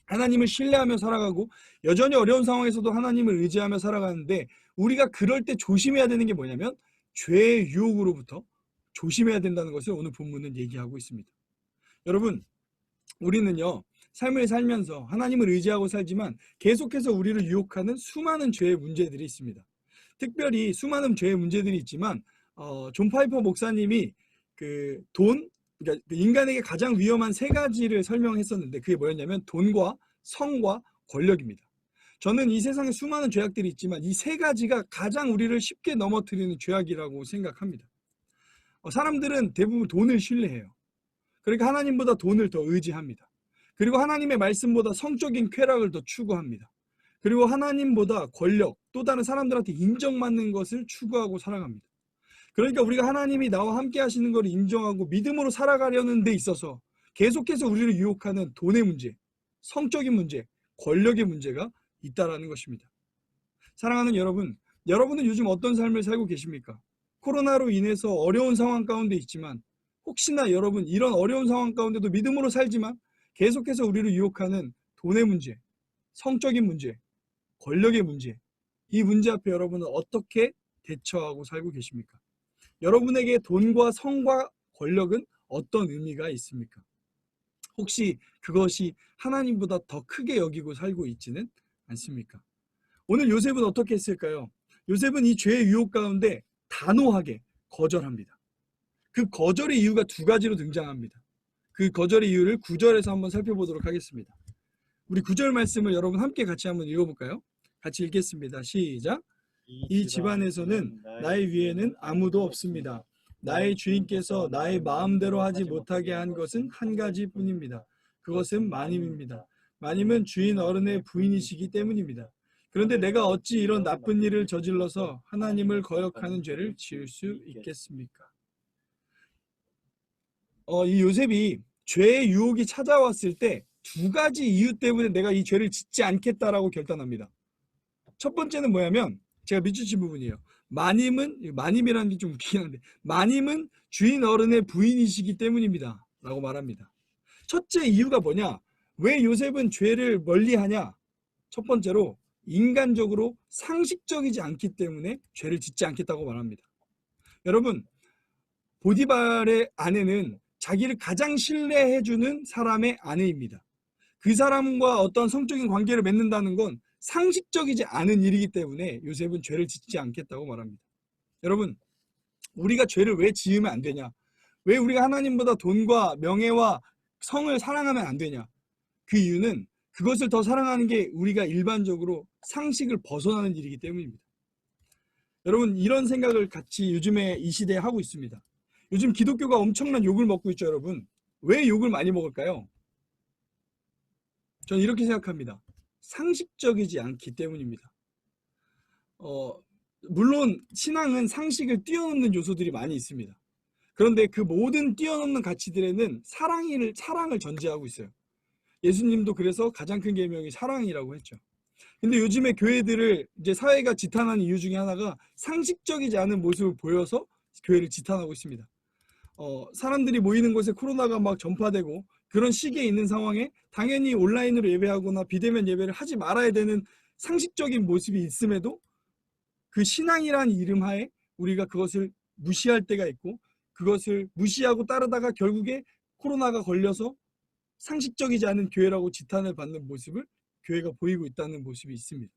Speaker 1: 하나님을 신뢰하며 살아가고 여전히 어려운 상황에서도 하나님을 의지하며 살아가는데, 우리가 그럴 때 조심해야 되는 게 뭐냐면 죄의 유혹으로부터 조심해야 된다는 것을 오늘 본문은 얘기하고 있습니다. 여러분, 우리는요, 삶을 살면서 하나님을 의지하고 살지만 계속해서 우리를 유혹하는 수많은 죄의 문제들이 있습니다. 특별히 수많은 죄의 문제들이 있지만 존 파이퍼 목사님이 그러니까 인간에게 가장 위험한 세 가지를 설명했었는데, 그게 뭐였냐면 돈과 성과 권력입니다. 저는 이 세상에 수많은 죄악들이 있지만 이 세 가지가 가장 우리를 쉽게 넘어뜨리는 죄악이라고 생각합니다. 사람들은 대부분 돈을 신뢰해요. 그러니까 하나님보다 돈을 더 의지합니다. 그리고 하나님의 말씀보다 성적인 쾌락을 더 추구합니다. 그리고 하나님보다 권력, 또 다른 사람들한테 인정받는 것을 추구하고 살아갑니다. 그러니까 우리가 하나님이 나와 함께 하시는 걸 인정하고 믿음으로 살아가려는 데 있어서 계속해서 우리를 유혹하는 돈의 문제, 성적인 문제, 권력의 문제가 있다라는 것입니다. 사랑하는 여러분, 여러분은 요즘 어떤 삶을 살고 계십니까? 코로나로 인해서 어려운 상황 가운데 있지만 혹시나 여러분 이런 어려운 상황 가운데도 믿음으로 살지만 계속해서 우리를 유혹하는 돈의 문제, 성적인 문제, 권력의 문제, 이 문제 앞에 여러분은 어떻게 대처하고 살고 계십니까? 여러분에게 돈과 성과 권력은 어떤 의미가 있습니까? 혹시 그것이 하나님보다 더 크게 여기고 살고 있지는 않습니까? 오늘 요셉은 어떻게 했을까요? 요셉은 이 죄의 유혹 가운데 단호하게 거절합니다. 그 거절의 이유가 두 가지로 등장합니다. 그 거절의 이유를 9절에서 한번 살펴보도록 하겠습니다. 우리 9절 말씀을 여러분 함께 같이 한번 읽어볼까요? 같이 읽겠습니다. 시작. 이 집안에서는 나의 위에는 아무도 없습니다. 나의 주인께서 나의 마음대로 하지 못하게 한 것은 한 가지뿐입니다. 그것은 마님입니다. 마님은 주인 어른의 부인이시기 때문입니다. 그런데 내가 어찌 이런 나쁜 일을 저질러서 하나님을 거역하는 죄를 지을 수 있겠습니까? 이 요셉이 죄의 유혹이 찾아왔을 때 두 가지 이유 때문에 내가 이 죄를 짓지 않겠다라고 결단합니다. 첫 번째는 뭐냐면 제가 밑줄친 부분이에요. 마님이라는 게 좀 웃기긴 한데 마님은 주인 어른의 부인이시기 때문입니다 라고 말합니다. 첫째 이유가 뭐냐? 왜 요셉은 죄를 멀리하냐? 첫 번째로 인간적으로 상식적이지 않기 때문에 죄를 짓지 않겠다고 말합니다. 여러분, 보디발의 아내는 자기를 가장 신뢰해주는 사람의 아내입니다. 그 사람과 어떤 성적인 관계를 맺는다는 건 상식적이지 않은 일이기 때문에 요셉은 죄를 짓지 않겠다고 말합니다. 여러분, 우리가 죄를 왜 지으면 안 되냐? 왜 우리가 하나님보다 돈과 명예와 성을 사랑하면 안 되냐? 그 이유는 그것을 더 사랑하는 게 우리가 일반적으로 상식을 벗어나는 일이기 때문입니다. 여러분, 이런 생각을 같이 요즘에 이 시대에 하고 있습니다. 요즘 기독교가 엄청난 욕을 먹고 있죠, 여러분. 왜 욕을 많이 먹을까요? 저는 이렇게 생각합니다. 상식적이지 않기 때문입니다. 물론 신앙은 상식을 뛰어넘는 요소들이 많이 있습니다. 그런데 그 모든 뛰어넘는 가치들에는 사랑을 전제하고 있어요. 예수님도 그래서 가장 큰 계명이 사랑이라고 했죠. 근데 요즘에 교회들을 이제 사회가 지탄하는 이유 중에 하나가 상식적이지 않은 모습을 보여서 교회를 지탄하고 있습니다. 사람들이 모이는 곳에 코로나가 막 전파되고 그런 시기에 있는 상황에 당연히 온라인으로 예배하거나 비대면 예배를 하지 말아야 되는 상식적인 모습이 있음에도 그 신앙이라는 이름 하에 우리가 그것을 무시할 때가 있고 그것을 무시하고 따르다가 결국에 코로나가 걸려서 상식적이지 않은 교회라고 지탄을 받는 모습을 교회가 보이고 있다는 모습이 있습니다.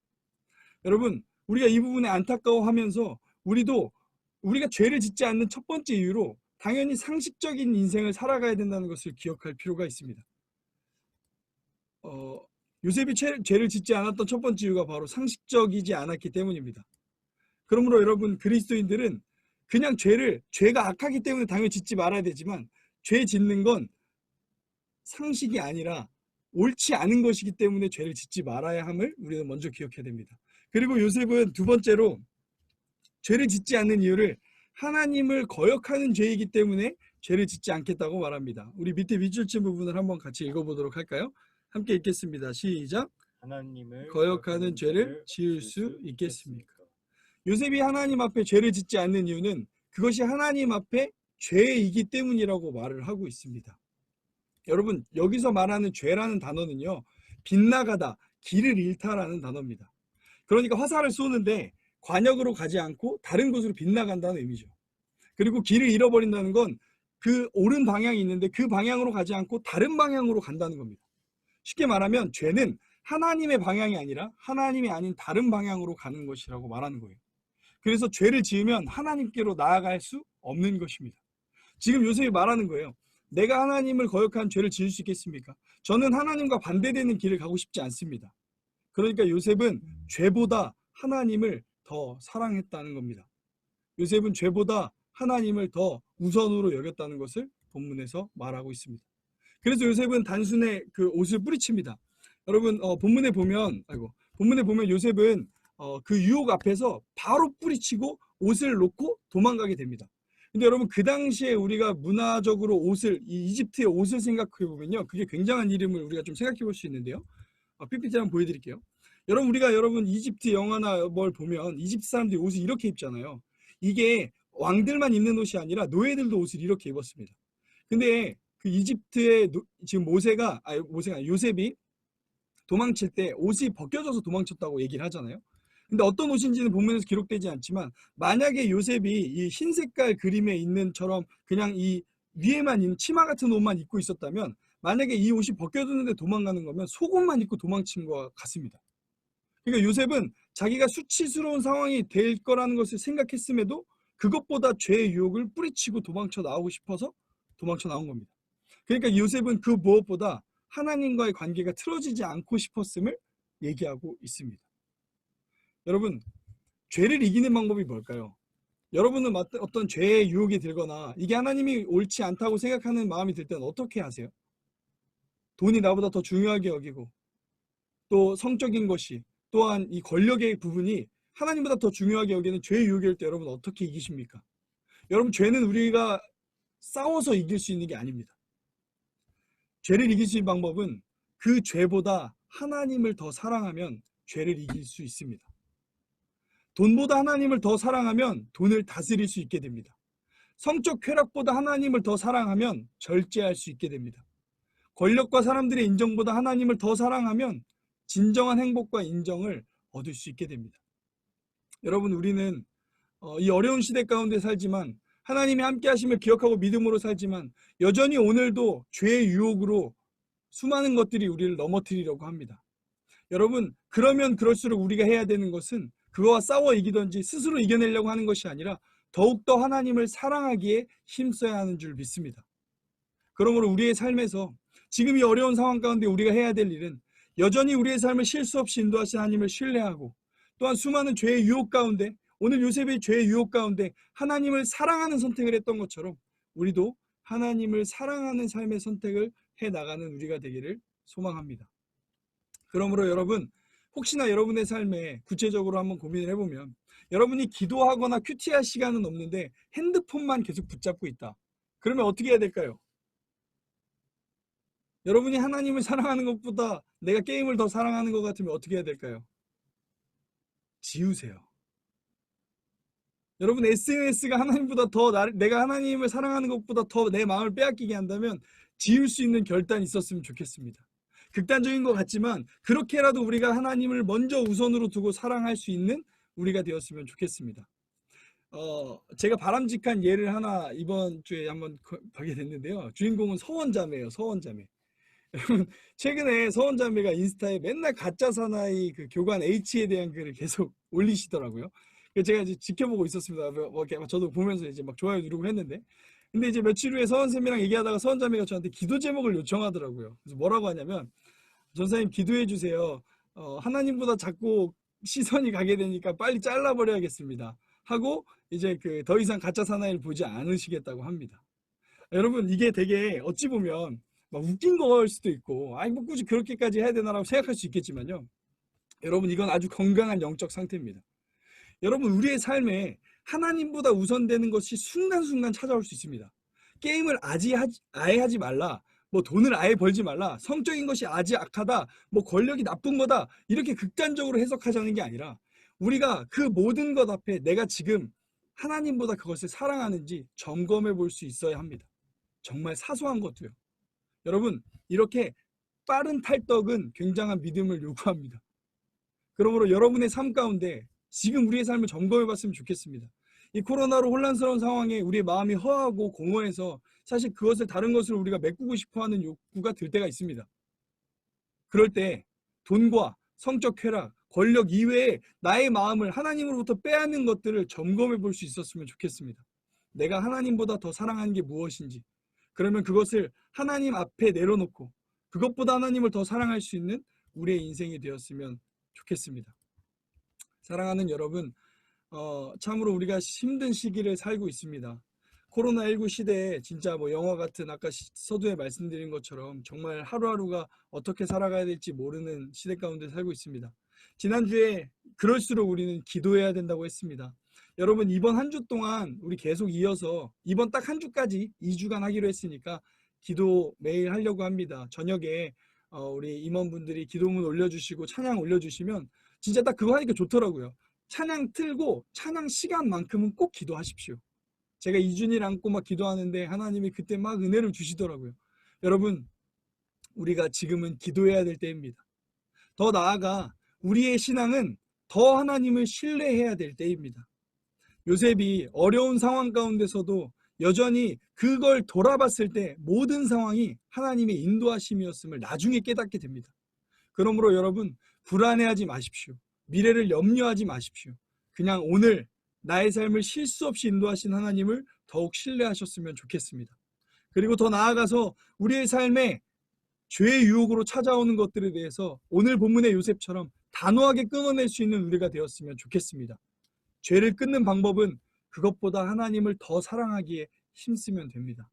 Speaker 1: 여러분, 우리가 이 부분에 안타까워하면서 우리가 죄를 짓지 않는 첫 번째 이유로 당연히 상식적인 인생을 살아가야 된다는 것을 기억할 필요가 있습니다. 요셉이 죄를 짓지 않았던 첫 번째 이유가 바로 상식적이지 않았기 때문입니다. 그러므로 여러분, 그리스도인들은 그냥 죄가 악하기 때문에 당연히 짓지 말아야 되지만 죄 짓는 건 상식이 아니라 옳지 않은 것이기 때문에 죄를 짓지 말아야 함을 우리는 먼저 기억해야 됩니다. 그리고 요셉은 두 번째로 죄를 짓지 않는 이유를 하나님을 거역하는 죄이기 때문에 죄를 짓지 않겠다고 말합니다. 우리 밑에 밑줄친 부분을 한번 같이 읽어보도록 할까요? 함께 읽겠습니다. 시작.
Speaker 3: 하나님을
Speaker 1: 거역하는 죄를 지을 수 있겠습니까? 요셉이 하나님 앞에 죄를 짓지 않는 이유는 그것이 하나님 앞에 죄이기 때문이라고 말을 하고 있습니다. 여러분, 여기서 말하는 죄라는 단어는요, 빗나가다, 길을 잃다라는 단어입니다. 그러니까 화살을 쏘는데 관역으로 가지 않고 다른 곳으로 빗나간다는 의미죠. 그리고 길을 잃어버린다는 건 그 옳은 방향이 있는데 그 방향으로 가지 않고 다른 방향으로 간다는 겁니다. 쉽게 말하면 죄는 하나님의 방향이 아니라 하나님이 아닌 다른 방향으로 가는 것이라고 말하는 거예요. 그래서 죄를 지으면 하나님께로 나아갈 수 없는 것입니다. 지금 요셉이 말하는 거예요. 내가 하나님을 거역한 죄를 지을 수 있겠습니까? 저는 하나님과 반대되는 길을 가고 싶지 않습니다. 그러니까 요셉은 죄보다 하나님을 더 사랑했다는 겁니다. 요셉은 죄보다 하나님을 더 우선으로 여겼다는 것을 본문에서 말하고 있습니다. 그래서 요셉은 단순히 그 옷을 뿌리칩니다. 여러분, 본문에 보면 본문에 보면 요셉은 그 유혹 앞에서 바로 뿌리치고 옷을 놓고 도망가게 됩니다. 근데 여러분 그 당시에 우리가 문화적으로 옷을 이 이집트의 옷을 생각해 보면요, 그게 굉장한 이름을 우리가 좀 생각해 볼 수 있는데요. PPT 한번 보여드릴게요. 여러분 이집트 영화나 뭘 보면 이집트 사람들이 옷을 이렇게 입잖아요. 이게 왕들만 입는 옷이 아니라 노예들도 옷을 이렇게 입었습니다. 근데 그 이집트의 지금 모세가 요셉이 도망칠 때 옷이 벗겨져서 도망쳤다고 얘기를 하잖아요. 근데 어떤 옷인지는 본문에서 기록되지 않지만 만약에 요셉이 이 흰 색깔 그림에 있는처럼 그냥 이 위에만 있는 치마 같은 옷만 입고 있었다면, 만약에 이 옷이 벗겨졌는데 도망가는 거면 속옷만 입고 도망친 것 같습니다. 그러니까 요셉은 자기가 수치스러운 상황이 될 거라는 것을 생각했음에도 그것보다 죄의 유혹을 뿌리치고 도망쳐 나오고 싶어서 도망쳐 나온 겁니다. 그러니까 요셉은 그 무엇보다 하나님과의 관계가 틀어지지 않고 싶었음을 얘기하고 있습니다. 여러분, 죄를 이기는 방법이 뭘까요? 여러분은 어떤 죄의 유혹이 들거나 이게 하나님이 옳지 않다고 생각하는 마음이 들 때는 어떻게 하세요? 돈이 나보다 더 중요하게 여기고, 또 성적인 것이, 또한 이 권력의 부분이 하나님보다 더 중요하게 여기는 죄의 유혹일 때 여러분 어떻게 이기십니까? 여러분, 죄는 우리가 싸워서 이길 수 있는 게 아닙니다. 죄를 이길 수 있는 방법은 그 죄보다 하나님을 더 사랑하면 죄를 이길 수 있습니다. 돈보다 하나님을 더 사랑하면 돈을 다스릴 수 있게 됩니다. 성적 쾌락보다 하나님을 더 사랑하면 절제할 수 있게 됩니다. 권력과 사람들의 인정보다 하나님을 더 사랑하면 진정한 행복과 인정을 얻을 수 있게 됩니다. 여러분, 우리는 이 어려운 시대 가운데 살지만, 하나님이 함께 하심을 기억하고 믿음으로 살지만, 여전히 오늘도 죄의 유혹으로 수많은 것들이 우리를 넘어뜨리려고 합니다. 여러분, 그러면 그럴수록 우리가 해야 되는 것은 그거와 싸워 이기든지 스스로 이겨내려고 하는 것이 아니라 더욱더 하나님을 사랑하기에 힘써야 하는 줄 믿습니다. 그러므로 우리의 삶에서 지금 이 어려운 상황 가운데 우리가 해야 될 일은 여전히 우리의 삶을 실수 없이 인도하신 하나님을 신뢰하고, 또한 수많은 죄의 유혹 가운데, 오늘 요셉의 죄의 유혹 가운데 하나님을 사랑하는 선택을 했던 것처럼 우리도 하나님을 사랑하는 삶의 선택을 해나가는 우리가 되기를 소망합니다. 그러므로 여러분, 혹시나 여러분의 삶에 구체적으로 한번 고민을 해보면, 여러분이 기도하거나 큐티할 시간은 없는데 핸드폰만 계속 붙잡고 있다. 그러면 어떻게 해야 될까요? 여러분이 하나님을 사랑하는 것보다 내가 게임을 더 사랑하는 것 같으면 어떻게 해야 될까요? 지우세요. 여러분, SNS가 하나님보다 더 내가 하나님을 사랑하는 것보다 더 내 마음을 빼앗기게 한다면 지울 수 있는 결단이 있었으면 좋겠습니다. 극단적인 것 같지만 그렇게라도 우리가 하나님을 먼저 우선으로 두고 사랑할 수 있는 우리가 되었으면 좋겠습니다. 제가 바람직한 예를 하나 이번 주에 한번 보게 됐는데요. 주인공은 서원자매예요. 서원자매. 최근에 서원자매가 인스타에 맨날 가짜 사나이 그 교관 H에 대한 글을 계속 올리시더라고요. 그래서 제가 이제 지켜보고 있었습니다. 저도 보면서 이제 막 좋아요 누르고 했는데, 근데 이제 며칠 후에 서원쌤이랑 얘기하다가 서원자매가 저한테 기도 제목을 요청하더라고요. 그래서 뭐라고 하냐면, 전사님 기도해 주세요. 하나님보다 자꾸 시선이 가게 되니까 빨리 잘라버려야겠습니다. 하고 이제 그 더 이상 가짜 사나이를 보지 않으시겠다고 합니다. 여러분, 이게 되게 어찌 보면 막 웃긴 거일 수도 있고, 아니 뭐 굳이 그렇게까지 해야 되나라고 생각할 수 있겠지만요. 여러분, 이건 아주 건강한 영적 상태입니다. 여러분, 우리의 삶에 하나님보다 우선되는 것이 순간순간 찾아올 수 있습니다. 게임을 아예 하지 말라, 뭐 돈을 아예 벌지 말라, 성적인 것이 아주 악하다, 뭐 권력이 나쁜 거다, 이렇게 극단적으로 해석하자는 게 아니라 우리가 그 모든 것 앞에 내가 지금 하나님보다 그것을 사랑하는지 점검해 볼 수 있어야 합니다. 정말 사소한 것도요. 여러분, 이렇게 빠른 탈덕은 굉장한 믿음을 요구합니다. 그러므로 여러분의 삶 가운데 지금 우리의 삶을 점검해 봤으면 좋겠습니다. 이 코로나로 혼란스러운 상황에 우리의 마음이 허하고 공허해서 사실 그것을 다른 것을 우리가 메꾸고 싶어하는 욕구가 들 때가 있습니다. 그럴 때 돈과 성적 쾌락, 권력 이외에 나의 마음을 하나님으로부터 빼앗는 것들을 점검해 볼 수 있었으면 좋겠습니다. 내가 하나님보다 더 사랑하는 게 무엇인지, 그러면 그것을 하나님 앞에 내려놓고 그것보다 하나님을 더 사랑할 수 있는 우리의 인생이 되었으면 좋겠습니다. 사랑하는 여러분, 참으로 우리가 힘든 시기를 살고 있습니다. 코로나19 시대에 진짜 뭐 영화 같은 아까 서두에 말씀드린 것처럼 정말 하루하루가 어떻게 살아가야 될지 모르는 시대 가운데 살고 있습니다. 지난주에 그럴수록 우리는 기도해야 된다고 했습니다. 여러분, 이번 한 주 동안 우리 계속 이어서 이번 딱 한 주까지 2주간 하기로 했으니까 기도 매일 하려고 합니다. 저녁에 우리 임원분들이 기도문 올려주시고 찬양 올려주시면 진짜 딱 그거 하니까 좋더라고요. 찬양 틀고 찬양 시간만큼은 꼭 기도하십시오. 제가 이준일 안고 막 기도하는데 하나님이 그때 막 은혜를 주시더라고요. 여러분, 우리가 지금은 기도해야 될 때입니다. 더 나아가 우리의 신앙은 더 하나님을 신뢰해야 될 때입니다. 요셉이 어려운 상황 가운데서도 여전히 그걸 돌아봤을 때 모든 상황이 하나님의 인도하심이었음을 나중에 깨닫게 됩니다. 그러므로 여러분, 불안해하지 마십시오. 미래를 염려하지 마십시오. 그냥 오늘 나의 삶을 실수 없이 인도하신 하나님을 더욱 신뢰하셨으면 좋겠습니다. 그리고 더 나아가서 우리의 삶에 죄의 유혹으로 찾아오는 것들에 대해서 오늘 본문의 요셉처럼 단호하게 끊어낼 수 있는 우리가 되었으면 좋겠습니다. 죄를 끊는 방법은 그것보다 하나님을 더 사랑하기에 힘쓰면 됩니다.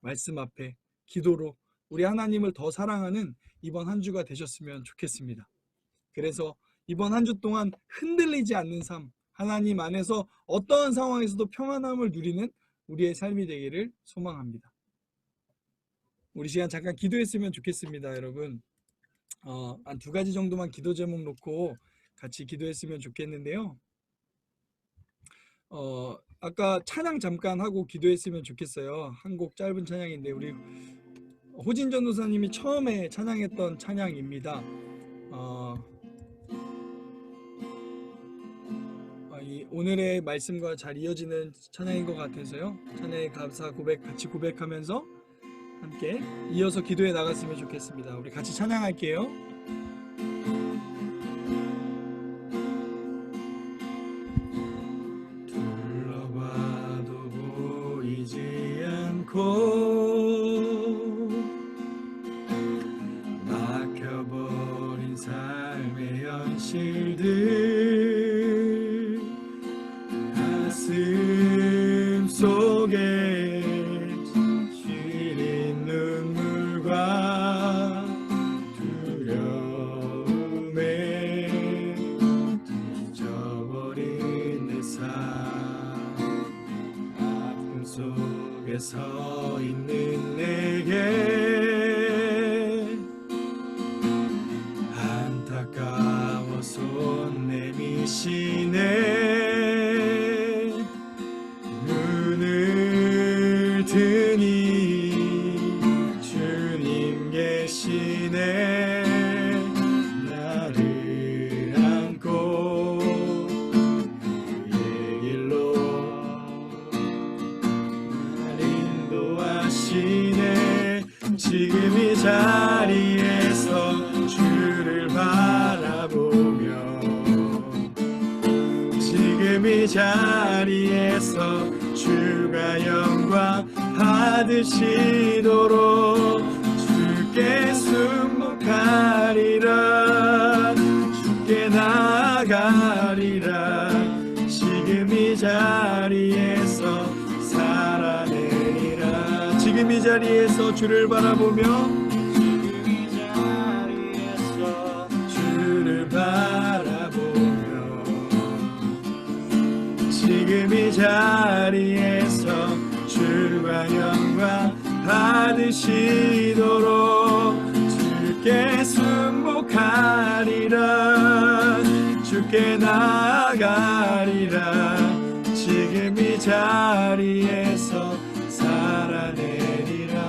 Speaker 1: 말씀 앞에 기도로 우리 하나님을 더 사랑하는 이번 한 주가 되셨으면 좋겠습니다. 그래서 이번 한 주 동안 흔들리지 않는 삶, 하나님 안에서 어떠한 상황에서도 평안함을 누리는 우리의 삶이 되기를 소망합니다. 우리 시간 잠깐 기도했으면 좋겠습니다, 여러분. 한 2가지 정도만 기도 제목 놓고 같이 기도했으면 좋겠는데요. 아까 찬양 잠깐 하고 기도했으면 좋겠어요. 한 곡 짧은 찬양인데 우리 호진 전도사님이 처음에 찬양했던 찬양입니다. 오늘의 말씀과 잘 이어지는 찬양인 것 같아서요. 찬양의 감사 고백 같이 고백하면서 함께 이어서 기도해 나갔으면 좋겠습니다. 우리 같이 찬양할게요. 둘러봐도 보이지 않고 막혀버린 삶의 현실들 가슴 속에 시린 눈물과 두려움에 뒤져버린 내 삶 아픔 속에 서 있는 내게 안타까워 손 내미시네 주님 계시네 나를 안고 그의 길로 날 인도하시네 지금 이 자리에서 주를 바라보며 지금 이 자리에서 주가 영광 받으시도록 주께 순복하리라 주께 나아가리라 지금 이 자리에서 살아내리라 지금 이 자리에서 주를 바라보며 지금 이 자리에서 주를 바라보며 지금 이 자리에서 주가 영광 받으시도록 주께 순복하리라 주께 나아가리라 지금 이 자리에서 살아내리라.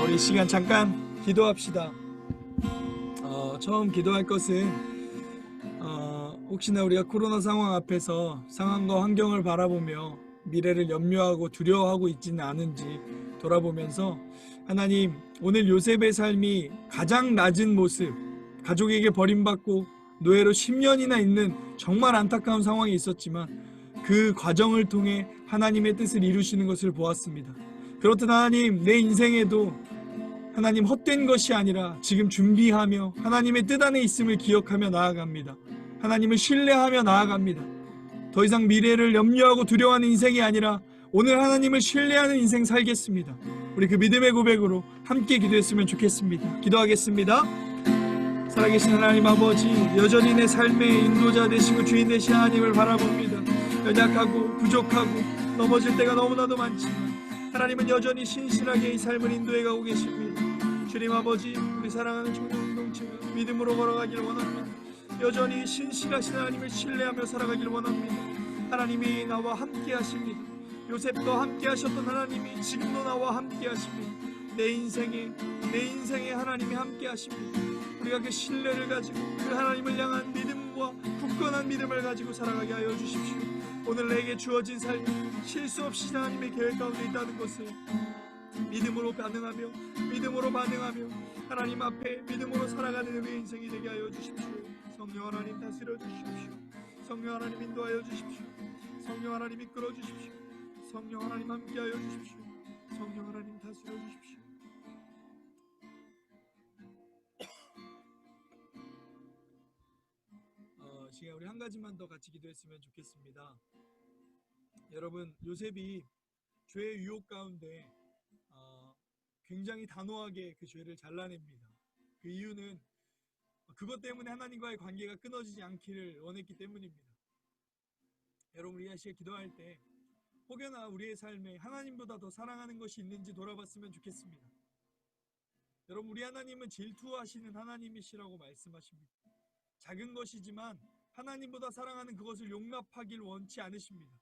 Speaker 1: 우리 시간 잠깐 기도합시다. 처음 기도할 것은 혹시나 우리가 코로나 상황 앞에서 상황과 환경을 바라보며 미래를 염려하고 두려워하고 있지는 않은지 돌아보면서 하나님 오늘 요셉의 삶이 가장 낮은 모습 가족에게 버림받고 노예로 10년이나 있는 정말 안타까운 상황이 있었지만 그 과정을 통해 하나님의 뜻을 이루시는 것을 보았습니다. 그렇듯 하나님 내 인생에도 하나님 헛된 것이 아니라 지금 준비하며 하나님의 뜻 안에 있음을 기억하며 나아갑니다. 하나님을 신뢰하며 나아갑니다. 더 이상 미래를 염려하고 두려워하는 인생이 아니라 오늘 하나님을 신뢰하는 인생 살겠습니다. 우리 그 믿음의 고백으로 함께 기도했으면 좋겠습니다. 기도하겠습니다. 살아계신 하나님 아버지, 여전히 내 삶의 인도자 되시고 주인 되신 하나님을 바라봅니다. 연약하고 부족하고 넘어질 때가 너무나도 많지만 하나님은 여전히 신실하게 이 삶을 인도해 가고 계십니다. 주님 아버지, 우리 사랑하는 청년공동체가 믿음으로 걸어가길 원합니다. 여전히 신실하신 하나님을 신뢰하며 살아가길 원합니다. 하나님이 나와 함께 하십니다. 요셉도 함께 하셨던 하나님이 지금도 나와 함께 하십니다. 내 인생에 하나님이 함께 하십니다. 우리가 그 신뢰를 가지고 그 하나님을 향한 믿음과 굳건한 믿음을 가지고 살아가게 하여 주십시오. 오늘 내게 주어진 삶이 실수 없이 하나님의 계획 가운데 있다는 것을 믿음으로 반응하며 하나님 앞에 믿음으로 살아가는 우리의 인생이 되게 하여 주십시오. 성령 하나님 다스려 주십시오. 성령 하나님 인도하여 주십시오. 성령 하나님 이끌어 주십시오. 성령 하나님 함께하여 주십시오. 성령 하나님 다스려 주십시오. 시간 우리 한 가지만 더 같이 기도했으면 좋겠습니다. 여러분, 요셉이 죄의 유혹 가운데 굉장히 단호하게 그 죄를 잘라냅니다. 그 이유는 그것 때문에 하나님과의 관계가 끊어지지 않기를 원했기 때문입니다. 여러분, 우리 아시아 기도할 때 혹여나 우리의 삶에 하나님보다 더 사랑하는 것이 있는지 돌아봤으면 좋겠습니다. 여러분, 우리 하나님은 질투하시는 하나님이시라고 말씀하십니다. 작은 것이지만 하나님보다 사랑하는 그것을 용납하길 원치 않으십니다.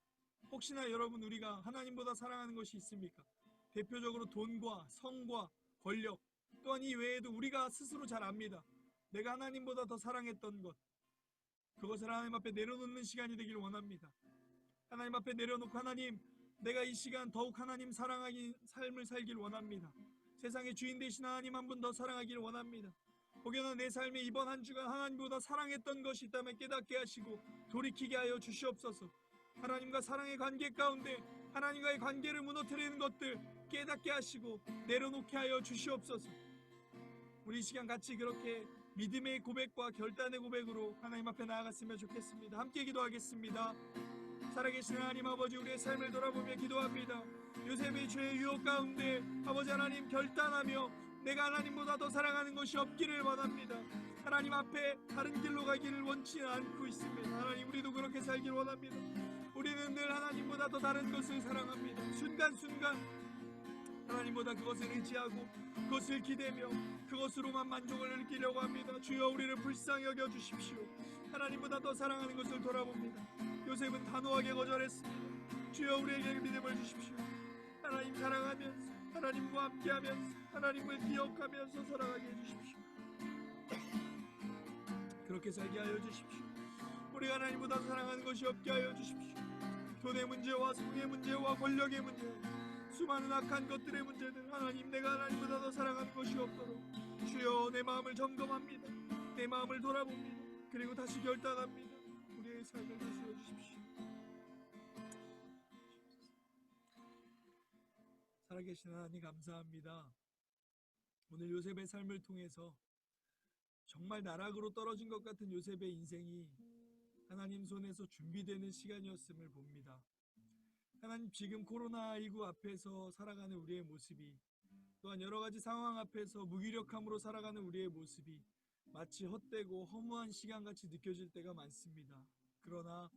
Speaker 1: 혹시나 여러분, 우리가 하나님보다 사랑하는 것이 있습니까? 대표적으로 돈과 성과 권력, 또한 이 외에도 우리가 스스로 잘 압니다. 내가 하나님보다 더 사랑했던 것, 그것을 하나님 앞에 내려놓는 시간이 되길 원합니다. 하나님 앞에 내려놓고, 하나님, 내가 이 시간 더욱 하나님 사랑하기 삶을 살길 원합니다. 세상의 주인 되신 하나님 한 분 더 사랑하길 원합니다. 혹여나 내 삶에 이번 한 주간 하나님보다 사랑했던 것이 있다면 깨닫게 하시고 돌이키게 하여 주시옵소서. 하나님과 사랑의 관계 가운데 하나님과의 관계를 무너뜨리는 것들 깨닫게 하시고 내려놓게 하여 주시옵소서. 우리 이 시간 같이 그렇게 믿음의 고백과 결단의 고백으로 하나님 앞에 나아갔으면 좋겠습니다. 함께 기도하겠습니다. 살아계신 하나님 아버지, 우리의 삶을 돌아보며 기도합니다. 요셉의 죄의 유혹 가운데 아버지 하나님 결단하며 내가 하나님보다 더 사랑하는 것이 없기를 원합니다. 하나님 앞에 다른 길로 가기를 원치 않고 있습니다. 하나님, 우리도 그렇게 살길 원합니다. 우리는 늘 하나님보다 더 다른 것을 사랑합니다. 순간순간 하나님보다 그것을 의지하고 그것을 기대며 그것으로만 만족을 느끼려고 합니다. 주여, 우리를 불쌍히 여겨 주십시오. 하나님보다 더 사랑하는 것을 돌아봅니다. 요셉은 단호하게 거절했습니다. 주여, 우리에게 믿음을 주십시오. 하나님 사랑하면서 하나님과 함께하면서 하나님을 기억하면서 살아가게 해주십시오. 그렇게 살게 하여 주십시오. 우리가 하나님보다 사랑하는 것이 없게 하여 주십시오. 돈의 문제와 성의 문제와 권력의 문제, 수많은 악한 것들의 문제들, 하나님, 내가 하나님보다 더 사랑하는 것이 없도록 주여, 내 마음을 점검합니다. 내 마음을 돌아봅니다. 그리고 다시 결단합니다. 우리의 삶을 다스려 주십시오. 살아계신 하나님 감사합니다. 오늘 요셉의 삶을 통해서 정말 나락으로 떨어진 것 같은 요셉의 인생이 하나님 손에서 준비되는 시간이었음을 봅니다. 하나님, 지금 코로나19 앞에서 살아가는 우리의 모습이, 또한 여러 가지 상황 앞에서 무기력함으로 살아가는 우리의 모습이 마치 헛되고 허무한 시간같이 느껴질 때가 많습니다. 그러나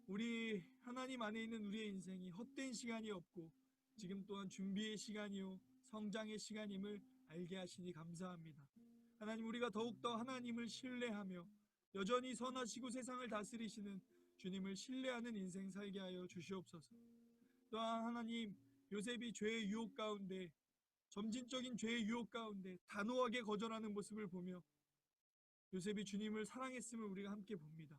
Speaker 1: 우리 하나님 안에 있는 우리의 인생이 헛된 시간이 없고 지금 또한 준비의 시간이요 성장의 시간임을 알게 하시니 감사합니다. 하나님, 우리가 더욱더 하나님을 신뢰하며 여전히 선하시고 세상을 다스리시는 주님을 신뢰하는 인생 살게 하여 주시옵소서. 또한 하나님, 요셉이 죄의 유혹 가운데, 점진적인 죄의 유혹 가운데 단호하게 거절하는 모습을 보며 요셉이 주님을 사랑했음을 우리가 함께 봅니다.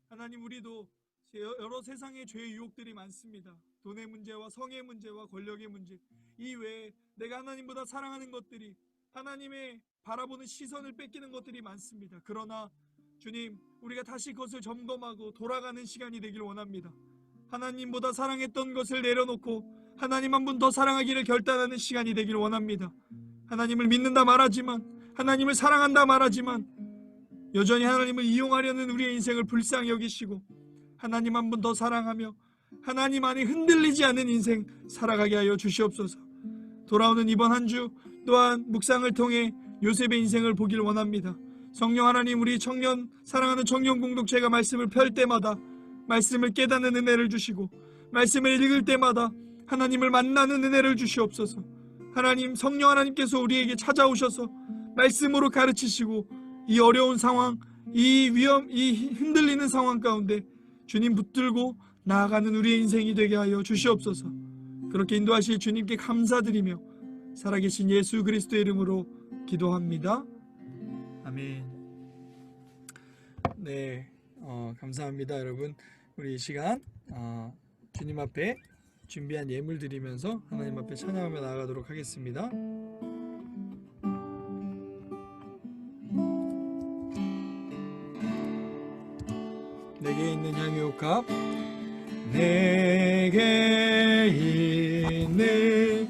Speaker 1: 하나님, 우리도 여러 세상의 죄의 유혹들이 많습니다. 돈의 문제와 성의 문제와 권력의 문제 이외에 내가 하나님보다 사랑하는 것들이, 하나님의 바라보는 시선을 뺏기는 것들이 많습니다. 그러나 주님, 우리가 다시 그것을 점검하고 돌아가는 시간이 되길 원합니다. 하나님보다 사랑했던 것을 내려놓고 하나님 한 분 더 사랑하기를 결단하는 시간이 되길 원합니다. 하나님을 믿는다 말하지만, 하나님을 사랑한다 말하지만 여전히 하나님을 이용하려는 우리의 인생을 불쌍히 여기시고 하나님 한 분 더 사랑하며 하나님 안에 흔들리지 않는 인생 살아가게 하여 주시옵소서. 돌아오는 이번 한 주 또한 묵상을 통해 요셉의 인생을 보길 원합니다. 성령 하나님, 우리 청년 사랑하는 청년 공동체가 말씀을 펼 때마다 말씀을 깨닫는 은혜를 주시고 말씀을 읽을 때마다 하나님을 만나는 은혜를 주시옵소서. 하나님, 성령 하나님께서 우리에게 찾아오셔서 말씀으로 가르치시고 이 어려운 상황, 이 흔들리는 상황 가운데 주님 붙들고 나아가는 우리의 인생이 되게 하여 주시옵소서. 그렇게 인도하실 주님께 감사드리며 살아계신 예수 그리스도의 이름으로 기도합니다. 아멘. 네, 감사합니다, 여러분. 우리 이 시간 주님 앞에 준비한 예물 드리면서 하나님 앞에 찬양하며 나아가도록 하겠습니다. 내게 있는 향유옥합, 내게 있는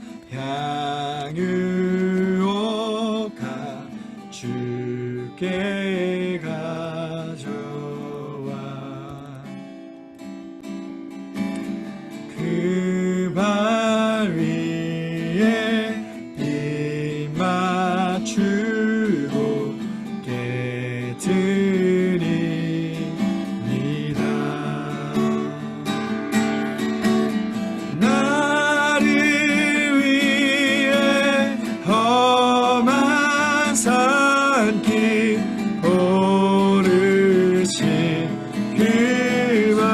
Speaker 1: 향유옥합 주께 가져와 그 발 위에 입 맞추고 깨뜨립니다. 나를 위해 험한 산길 오르신 그만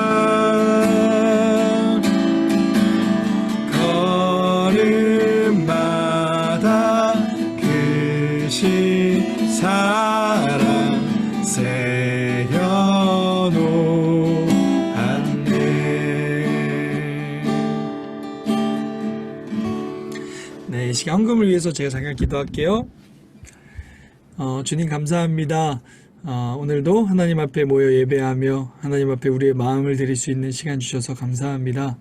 Speaker 1: 걸음마다 크신 사랑 새겨놓았네. 네, 이 시간 헌금을 위해서 제가 잠깐 기도할게요. 주님 감사합니다. 오늘도 하나님 앞에 모여 예배하며 하나님 앞에 우리의 마음을 드릴 수 있는 시간 주셔서 감사합니다.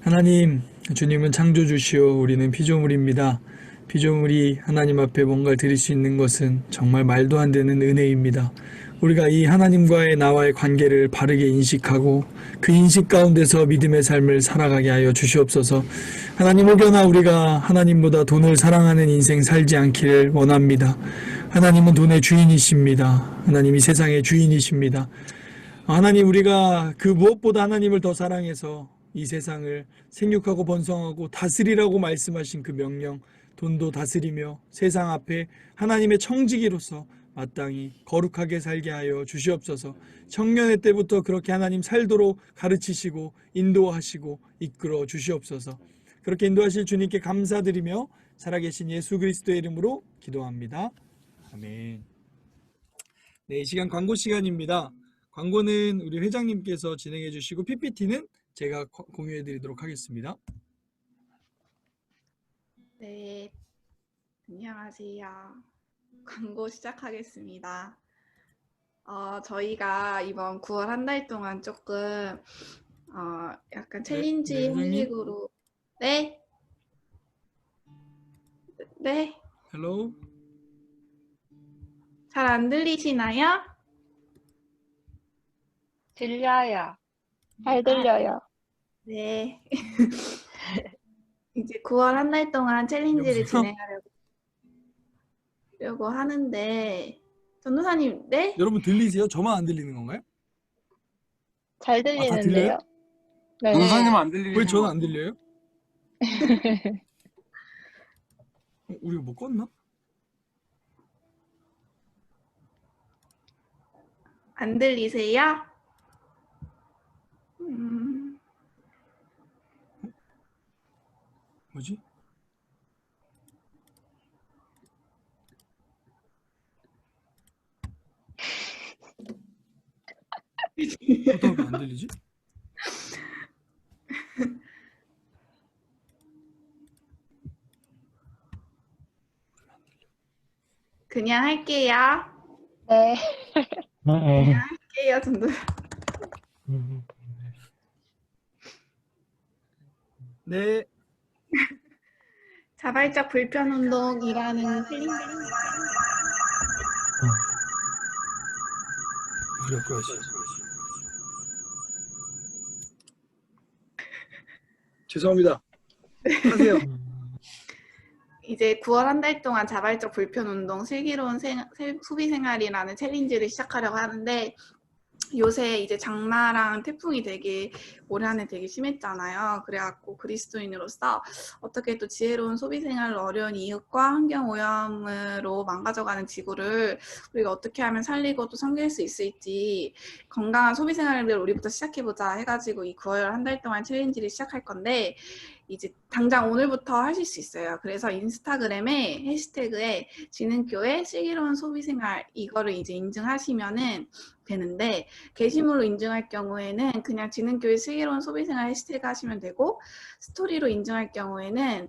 Speaker 1: 하나님, 주님은 창조주시오 우리는 피조물입니다. 피조물이 하나님 앞에 뭔가를 드릴 수 있는 것은 정말 말도 안 되는 은혜입니다. 우리가 이 하나님과의 나와의 관계를 바르게 인식하고 그 인식 가운데서 믿음의 삶을 살아가게 하여 주시옵소서. 하나님, 혹여나 우리가 하나님보다 돈을 사랑하는 인생 살지 않기를 원합니다. 하나님은 돈의 주인이십니다. 하나님이 세상의 주인이십니다. 하나님, 우리가 그 무엇보다 하나님을 더 사랑해서 이 세상을 생육하고 번성하고 다스리라고 말씀하신 그 명령, 돈도 다스리며 세상 앞에 하나님의 청지기로서 마땅히 거룩하게 살게 하여 주시옵소서. 청년의 때부터 그렇게 하나님 살도록 가르치시고 인도하시고 이끌어 주시옵소서. 그렇게 인도하실 주님께 감사드리며 살아계신 예수 그리스도의 이름으로 기도합니다. 아멘. 네, 이 시간 광고 시간입니다. 광고는 우리 회장님께서 진행해 주시고 PPT는 제가 공유해 드리도록 하겠습니다.
Speaker 4: 네, 안녕하세요. 광고 시작하겠습니다. 저희가 이번 9월 한 달 동안 조금 약간 챌린지
Speaker 1: 네, 회장님.
Speaker 4: 형식으로 네? 네?
Speaker 1: 헬로.
Speaker 4: 잘 안 들리시나요?
Speaker 5: 들려요. 잘 들려요.
Speaker 4: 네. 이제 9월 한 달 동안 챌린지를
Speaker 1: 여보세요?
Speaker 4: 진행하려고 하는데 전도사님, 네?
Speaker 1: 여러분 들리세요? 저만 안 들리는 건가요?
Speaker 5: 잘
Speaker 1: 들려요?
Speaker 5: 들리는데요? 네.
Speaker 6: 전사님 안 들리는
Speaker 1: 왜 저는 안 들려요? 우리가 뭐 껐나?
Speaker 4: 안 들리세요?
Speaker 1: 뭐지? 어떻게 안 들리지?
Speaker 4: 그냥 할게요.
Speaker 5: 네.
Speaker 4: 할게요, 전도사.
Speaker 1: 네.
Speaker 4: 자발적 불편 운동이라는 챌린지.
Speaker 1: 우리가 꺼야지. 죄송합니다. 하세요.
Speaker 4: 이제 9월 한 달 동안 자발적 불편 운동 슬기로운 소비 생활이라는 챌린지를 시작하려고 하는데 요새 이제 장마랑 태풍이 되게 올 한해 되게 심했잖아요. 그래갖고 그리스도인으로서 어떻게 또 지혜로운 소비 생활로 어려운 이웃과 환경 오염으로 망가져가는 지구를 우리가 어떻게 하면 살리고 또 섬길 수 있을지 건강한 소비 생활을 우리부터 시작해보자 해가지고 이 9월 한 달 동안 챌린지를 시작할 건데 이제 당장 오늘부터 하실 수 있어요. 그래서 인스타그램에 해시태그에 지능교회 슬기로운 소비생활 이거를 이제 인증하시면은 되는데 게시물로 인증할 경우에는 그냥 지능교회 슬기로운 소비생활 해시태그 하시면 되고 스토리로 인증할 경우에는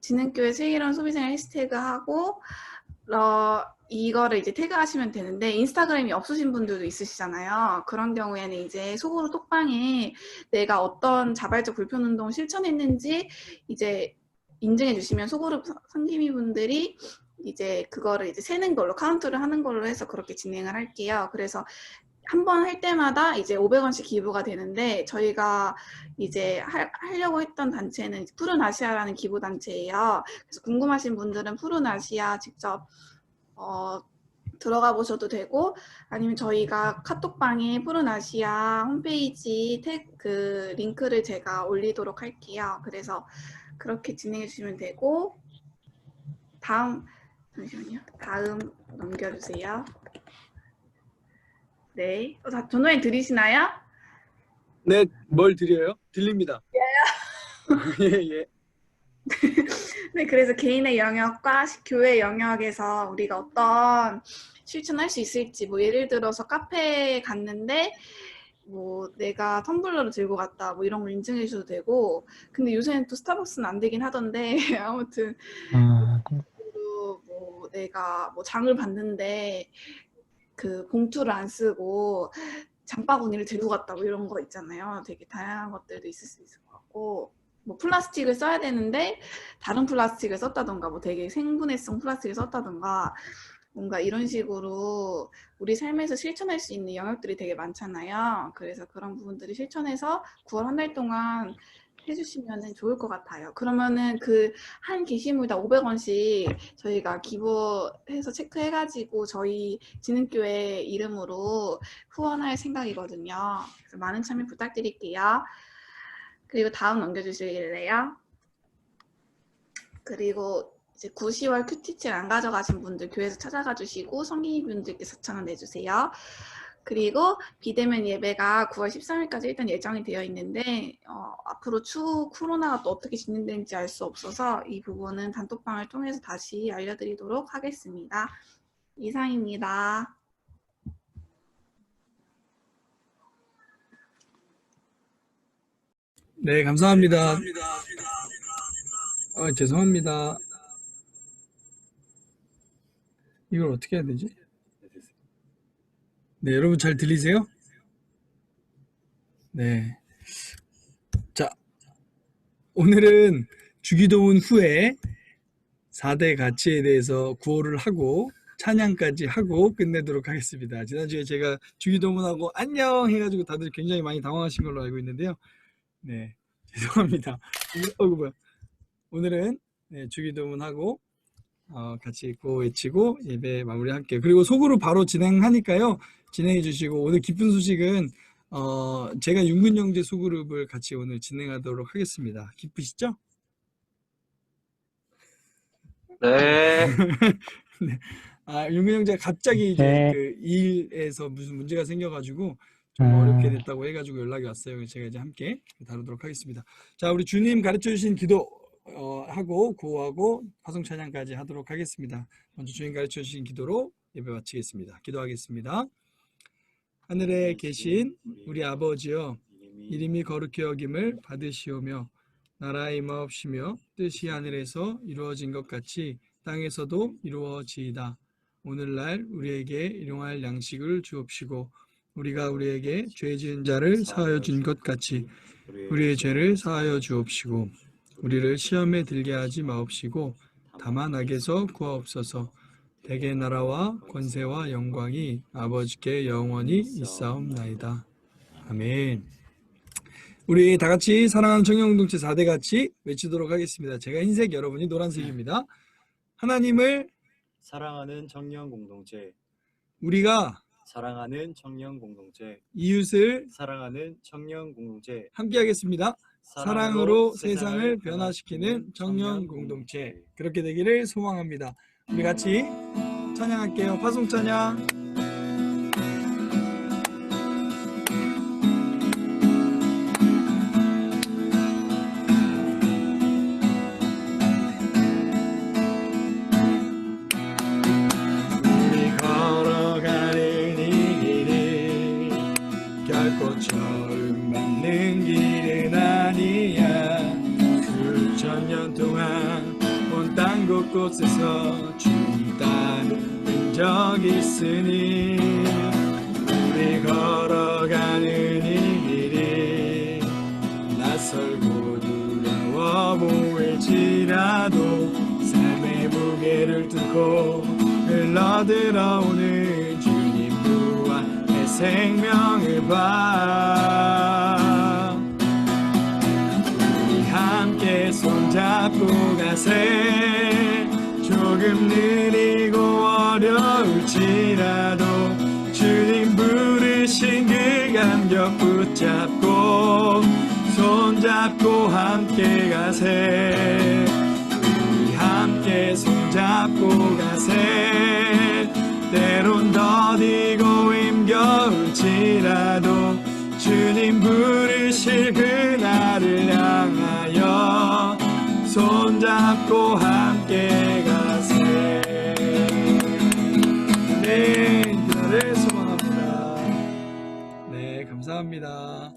Speaker 4: 지능교회 슬기로운 소비생활 해시태그 하고 이거를 이제 태그하시면 되는데 인스타그램이 없으신 분들도 있으시잖아요. 그런 경우에는 이제 속으로 톡방에 내가 어떤 자발적 불편운동을 실천했는지 이제 인증해 주시면 속으로 상기미 분들이 이제 그거를 이제 세는 걸로 카운트를 하는 걸로 해서 그렇게 진행을 할게요. 그래서 한 번 할 때마다 이제 500원씩 기부가 되는데 저희가 이제 하려고 했던 단체는 푸른 아시아라는 기부 단체예요. 그래서 궁금하신 분들은 푸른 아시아 직접 들어가 보셔도 되고 아니면 저희가 카톡방에 푸른 아시아 홈페이지 그 링크를 제가 올리도록 할게요. 그래서 그렇게 진행해 주시면 되고 잠시만요. 다음 넘겨주세요. 네. 전화에 들리시나요?
Speaker 1: 네, 뭘 드려요? 들립니다. 예.
Speaker 4: 네, 그래서 개인의 영역과 교회 영역에서 우리가 어떤 실천할 수 있을지 뭐 예를 들어서 카페에 갔는데 뭐 내가 텀블러를 들고 갔다 뭐 이런 걸 인증해 주셔도 되고 근데 요새는 또 스타벅스는 안 되긴 하던데 아무튼 뭐 내가 뭐 장을 봤는데 그 봉투를 안 쓰고 장바구니를 들고 갔다 뭐 이런 거 있잖아요. 되게 다양한 것들도 있을 수 있을 것 같고 뭐 플라스틱을 써야 되는데 다른 플라스틱을 썼다던가 뭐 되게 생분해성 플라스틱을 썼다던가 뭔가 이런 식으로 우리 삶에서 실천할 수 있는 영역들이 되게 많잖아요. 그래서 그런 부분들을 실천해서 9월 한 달 동안 해주시면 좋을 것 같아요. 그러면은 그 한 게시물당 500원씩 저희가 기부해서 체크해가지고 저희 지능교회 이름으로 후원할 생각이거든요. 그래서 많은 참여 부탁드릴게요. 그리고 다음 넘겨주실래요? 그리고 이제 9, 10월 큐티치를 안 가져가신 분들 교회에서 찾아가 주시고 성기분들께 4,000원 내주세요. 그리고 비대면 예배가 9월 13일까지 일단 예정이 되어 있는데 앞으로 추후 코로나가 또 어떻게 진행되는지 알 수 없어서 이 부분은 단톡방을 통해서 다시 알려드리도록 하겠습니다. 이상입니다.
Speaker 1: 네, 감사합니다. 죄송합니다. 이걸 어떻게 해야 되지? 네, 여러분 잘 들리세요? 네. 자, 오늘은 주기도문 후에 4대 가치에 대해서 구호를 하고 찬양까지 하고 끝내도록 하겠습니다. 지난주에 제가 주기도문하고 안녕 해가지고 다들 굉장히 많이 당황하신 걸로 알고 있는데요. 네, 죄송합니다. 오늘은 네, 주기도문하고 같이 구호 외치고 예배 마무리할게요. 그리고 속으로 바로 진행하니까요. 진행해 주시고 오늘 기쁜 소식은 제가 윤근영제 소그룹을 같이 오늘 진행하도록 하겠습니다. 기쁘시죠?
Speaker 6: 네.
Speaker 1: 네. 윤근영제가 갑자기 이제 그 일에서 무슨 문제가 생겨가지고 좀 어렵게 됐다고 해가지고 연락이 왔어요. 그래서 제가 이제 함께 다루도록 하겠습니다. 자, 우리 주님 가르쳐 주신 기도 하고 구호하고 화성 찬양까지 하도록 하겠습니다. 먼저 주님 가르쳐 주신 기도로 예배 마치겠습니다. 기도하겠습니다. 하늘에 계신 우리 아버지여, 이름이 거룩히 여김을 받으시오며 나라가 임하옵시며 뜻이 하늘에서 이루어진 것 같이 땅에서도 이루어지이다. 오늘날 우리에게 일용할 양식을 주옵시고 우리가 우리에게 죄 지은 자를 사하여 준 것 같이 우리의 죄를 사하여 주옵시고 우리를 시험에 들게 하지 마옵시고 다만 악에서 구하옵소서. 대개 나라와 권세와 영광이 아버지께 영원히 있사옵나이다. 아멘. 우리 다 같이 사랑하는 청년공동체 4대 같이 외치도록 하겠습니다. 제가 흰색, 여러분이 노란색입니다. 하나님을
Speaker 3: 사랑하는 청년 공동체,
Speaker 1: 우리가
Speaker 3: 사랑하는 청년 공동체,
Speaker 1: 이웃을
Speaker 3: 사랑하는 청년 공동체,
Speaker 1: 함께 하겠습니다. 사랑으로 세상을 변화시키는 청년 공동체. 그렇게 되기를 소망합니다. 우리 같이 찬양할게요. 파송 찬양. 우리 걸어가는 이 길이 결코 처음 맞는 길은 아니야. 수천 년 동안 온 땅 곳곳에서 주님 따르는 적이 있으니 우리 걸어가는 이 길이 낯설고 두려워 보일지라도 삶의 무게를 뚫고 흘러들어오는 주님 부활의 생명을 봐. 우리 함께 손잡고 가세. 조금 느리고 어려울지라도 주님 부르신 그 감격 붙잡고 손잡고 함께 가세. 우리 함께 손잡고 가세. 때론 더디고 힘겨울지라도 주님 부르실 그날을 향하여 손잡고 함께 가세. 네, 그날을 소망합니다. 네, 감사합니다.